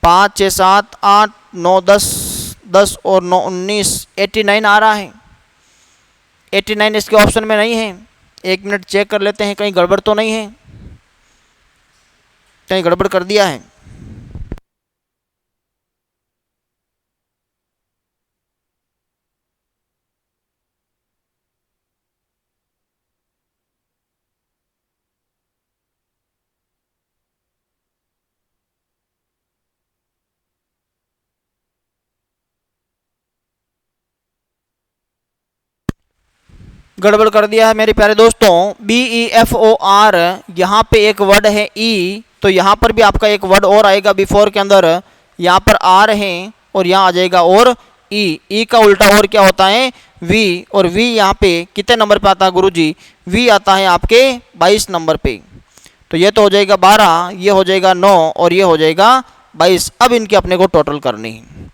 [SPEAKER 1] पाँच 6 7 8 9 10, 10 और 9 19, 89 आ रहा है। 89 इसके ऑप्शन में नहीं है। 1 मिनट चेक कर लेते हैं कहीं गड़बड़ तो नहीं है। कहीं गड़बड़ कर दिया है? गड़बड़ कर दिया है मेरे प्यारे दोस्तों। BEFOR, यहाँ पे एक वर्ड है ई, तो यहाँ पर भी आपका एक वर्ड और आएगा बिफोर के अंदर। यहाँ पर आर है और यहाँ आ जाएगा और ई का उल्टा और क्या होता है? वी। और वी यहाँ पे कितने नंबर पे आता है गुरुजी? वी आता है आपके 22 नंबर पे। तो ये तो हो जाएगा 12, ये हो जाएगा 9 और ये हो जाएगा 22। अब इनकी अपने को टोटल करनी है।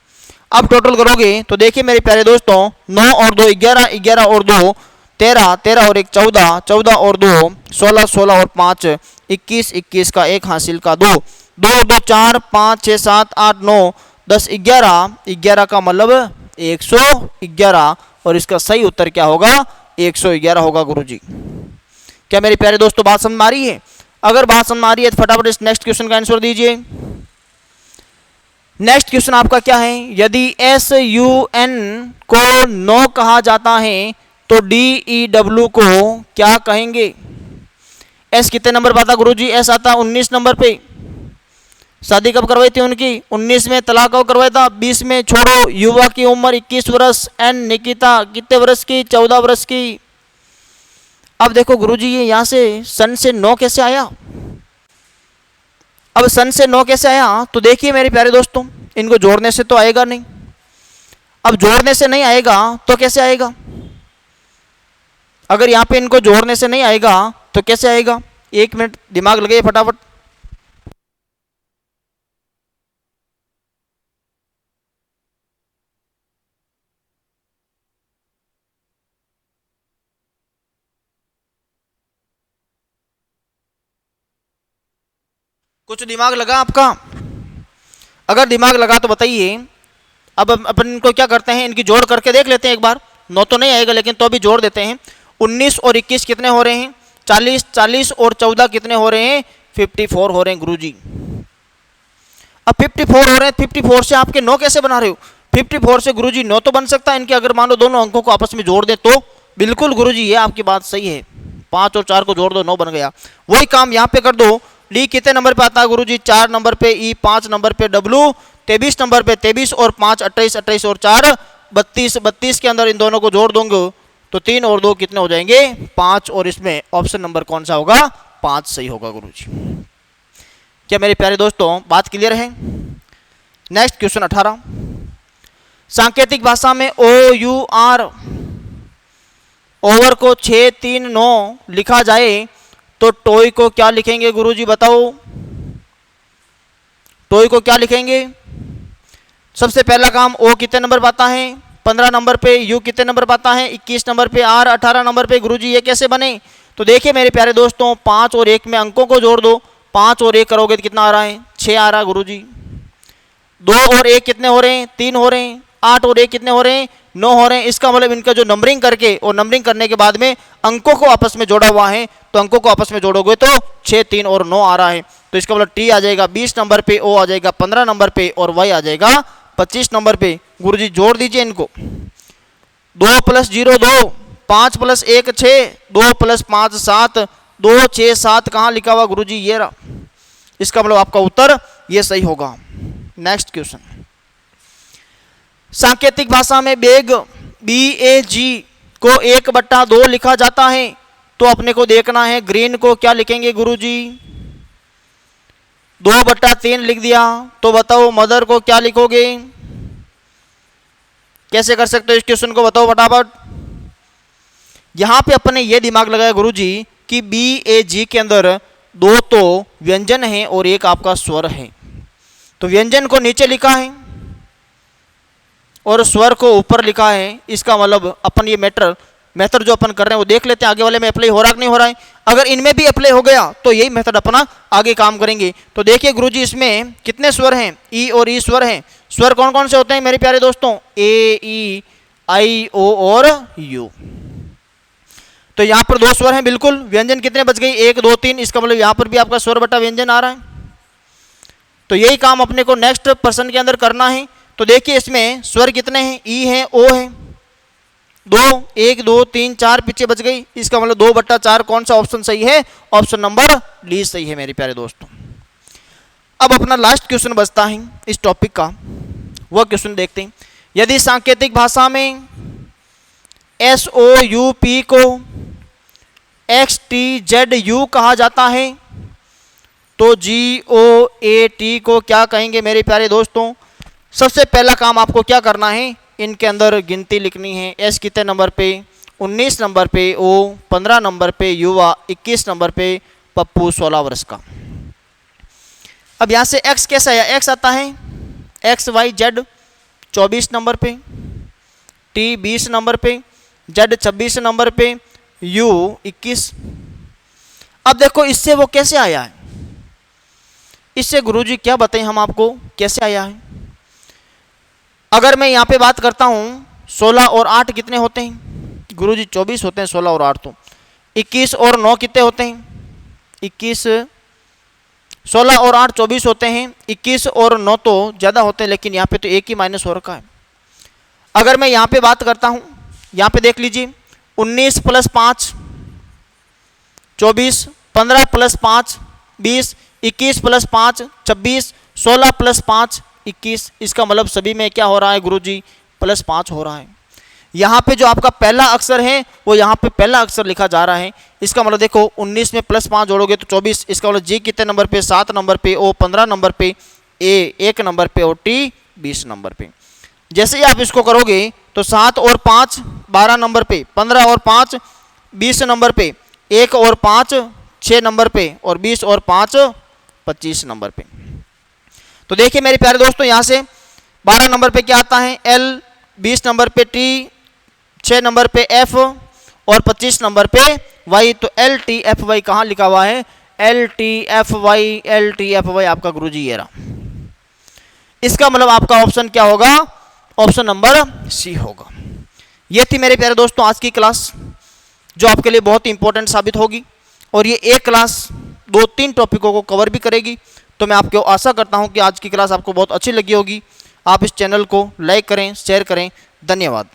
[SPEAKER 1] अब टोटल करोगे तो देखिए मेरे प्यारे दोस्तों, 9 और 2 11, 11 और 2 13, 13 और 1 14, 14 और 2 16, 16 और 5 21, 21 का 1 हासिल का 2, 2 और 2 4, 5 6 7 8 9 10 11, 11 का मतलब 111 और इसका सही उत्तर क्या होगा? 111 होगा गुरुजी। क्या मेरे प्यारे दोस्तों बात समझ में आ रही है? अगर बात समझ में आ रही है तो फटाफट इस नेक्स्ट क्वेश्चन का आंसर दीजिए। नेक्स्ट क्वेश्चन आपका क्या है? यदि SUN को नो कहा जाता है तो DEW को क्या कहेंगे? एस कितने नंबर पर आता गुरुजी? एस आता 19 नंबर पे। शादी कब करवाई थी उनकी? 19 में। तलाक कब करवाया था? 20 में। छोड़ो, युवा की उम्र 21 वर्ष। एन निकिता कितने वर्ष की? 14 वर्ष की। अब देखो गुरुजी, ये यहां से सन से नो कैसे आया? अब सन से नो कैसे आया? तो देखिए मेरे प्यारे दोस्तों, इनको जोड़ने से तो आएगा नहीं। अब जोड़ने से नहीं आएगा तो कैसे आएगा? अगर यहां पे इनको जोड़ने से नहीं आएगा तो कैसे आएगा? 1 मिनट दिमाग लगाइए फटाफट। कुछ दिमाग लगा आपका? अगर दिमाग लगा तो बताइए। अब अपन इनको क्या करते हैं, इनकी जोड़ करके देख लेते हैं एक बार। 9 तो नहीं आएगा लेकिन तो भी जोड़ देते हैं। 19 और 21 कितने हो रहे हैं? 40। 40 और 14 कितने हो रहे हैं? 54 हो रहे हैं गुरुजी। अब 54 हो रहे हैं, 54 से आपके 9 कैसे बना रहे हो? 54 से गुरुजी 9 तो बन सकता है इनके, अगर मान लो दोनों अंकों को आपस में जोड़ दे तो। बिल्कुल गुरुजी, ये आपकी बात सही है। 5 और 4 को जोड़ दो, 9 बन गया। वही काम यहाँ पे कर दो। डी कितने नंबर पे आता है गुरुजी? 4 नंबर पे। ई 5 नंबर पे। डब्ल्यू 23 नंबर पे। 23 और 5 28, 28 और 4 32, 32 के अंदर इन दोनों को जोड़ दोगे तो 3 और 2 कितने हो जाएंगे? 5। और इसमें ऑप्शन नंबर कौन सा होगा? 5 सही होगा गुरुजी। क्या मेरे प्यारे दोस्तों बात क्लियर है? Next question 18। सांकेतिक भाषा में OUR ओवर को 6 3 9 लिखा जाए तो टॉय को क्या लिखेंगे गुरुजी? बताओ, टॉय को क्या लिखेंगे? सबसे पहला काम, ओ कितने नंबर पर आता है? 15 नंबर पे। यू कितने नंबर पर आता है? 21 नंबर पे। आर 18 नंबर पे। गुरुजी ये कैसे बने? तो देखिए मेरे प्यारे दोस्तों, 5 और 1 में अंकों को जोड़ दो। 5 और 1 करोगे तो कितना आ रहा है? 6 आ रहा है गुरुजी। 2 और 1 कितने हो रहे हैं? 3 हो रहे हैं। 8 और 1 कितने हो रहे हैं? 9 हो रहे हैं। इसका मतलब इनका जो नंबरिंग करके और नंबरिंग करने के बाद में अंकों को आपस में जोड़ा हुआ है, तो अंकों को आपस में जोड़ोगे तो 6 3 और 9 आ रहा है। तो इसका मतलब टी आ जाएगा 20 नंबर पे, ओ आ जाएगा 15 नंबर पे और वाई आ जाएगा 25 नंबर पे। गुरुजी जोड़ दीजिए इनको। 2 + 0 2, 5 + 1 6, 2 + 5 7, 2 6 7 कहाँ लिखा हुआ गुरुजी? ये रहा। इसका मतलब आपका उत्तर ये सही होगा। Next question. सांकेतिक भाषा में बेग BAG को 1/2 लिखा जाता है तो अपने को देखना है ग्रीन को क्या लिखेंगे गुरुजी? 2/3 लिख दिया तो बताओ मदर को क्या लिखोगे? कैसे कर सकते हो इस क्वेश्चन को? बताओ फटाफट। यहां पे अपने ये दिमाग लगाया गुरुजी कि BAG के अंदर 2 तो व्यंजन है और 1 आपका स्वर है, तो व्यंजन को नीचे लिखा है और स्वर को ऊपर लिखा है। इसका मतलब अपन ये मेथड जो अपन कर रहे हैं वो देख लेते हैं आगे वाले में अप्लाई हो रहा कि नहीं हो रहा है। अगर इनमें भी अप्लाई हो गया तो यही मेथड अपना आगे काम करेंगे। तो देखिए गुरुजी, इसमें कितने स्वर हैं? ई और ई स्वर हैं। स्वर कौन कौन से होते हैं मेरे प्यारे दोस्तों? ए ई आई ओ और यू। तो यहाँ पर 2 स्वर हैं बिल्कुल। व्यंजन कितने बच गई? 1 2 3। इसका मतलब यहाँ पर भी आपका स्वर बटा व्यंजन आ रहा है। तो यही काम अपने को नेक्स्ट पर्सन के अंदर करना है। तो देखिए इसमें स्वर कितने हैं, ई है, ओ है, 2, 1, 2, 3, 4 पीछे बच गई। इसका मतलब 2/4 कौन सा ऑप्शन सही है, ऑप्शन नंबर डी सही है मेरे प्यारे दोस्तों। अब अपना लास्ट क्वेश्चन बचता है इस टॉपिक का, वह क्वेश्चन देखते हैं। यदि सांकेतिक भाषा में SOUP को XTZU कहा जाता है तो GOAT को क्या कहेंगे मेरे प्यारे दोस्तों। सबसे पहला काम आपको क्या करना है, इनके अंदर गिनती लिखनी है। S कितने नंबर पे, 19 नंबर पे, O 15 नंबर पे, युवा 21 नंबर पे, पप्पू 16 वर्ष का। अब यहाँ से X कैसा है, X आता है XYZ 24 नंबर पे, T 20 नंबर पे, Z 26 नंबर पे, U 21। अब देखो इससे वो कैसे आया है, इससे गुरुजी क्या बताएं हम आपको कैसे आया है। अगर मैं यहाँ पे बात करता हूँ 16 और 8 कितने होते हैं गुरुजी, 24 होते हैं, 16 और 8 तो 21 और 9 कितने होते हैं 21, 16 और 8 24 होते हैं, 21 और 9 तो ज़्यादा होते हैं, लेकिन यहाँ पे तो एक ही माइनस हो रखा है। अगर मैं यहाँ पे बात करता हूँ, यहाँ पे देख लीजिए 19 + 5 24, 15 + 5 20, 21 + 5 26, 16 + 5 21। इसका मतलब सभी में क्या हो रहा है गुरुजी, +5 हो रहा है। यहाँ पे जो आपका पहला अक्षर है वो यहाँ पे पहला अक्षर लिखा जा रहा है। इसका मतलब देखो 19 में +5 जोड़ोगे तो 24। इसका मतलब जी कितने नंबर पे, 7 नंबर पे, ओ 15 नंबर पे, ए 1 नंबर पे और टी 20 नंबर पे। जैसे ही आप इसको करोगे तो 7 और 5 12 नंबर पे, 15 और 5 20 नंबर पे, 1 और 5 6 नंबर पे और 20 और 5 25 नंबर पे। तो देखिए मेरे प्यारे दोस्तों यहाँ से 12 नंबर पे क्या आता है L, 20 नंबर पे T, 6 नंबर पे F और 25 नंबर पे Y। तो LTFY कहाँ लिखा हुआ है, LTFY, LTFY आपका गुरुजी ये रहा। इसका मतलब आपका ऑप्शन क्या होगा, ऑप्शन नंबर सी होगा। ये थी मेरे प्यारे दोस्तों आज की क्लास, जो आपके लिए बहुत ही इंपॉर्टेंट साबित होगी और ये एक क्लास 2-3 टॉपिकों को कवर भी करेगी। तो मैं आपको आशा करता हूं कि आज की क्लास आपको बहुत अच्छी लगी होगी। आप इस चैनल को लाइक करें, शेयर करें। धन्यवाद।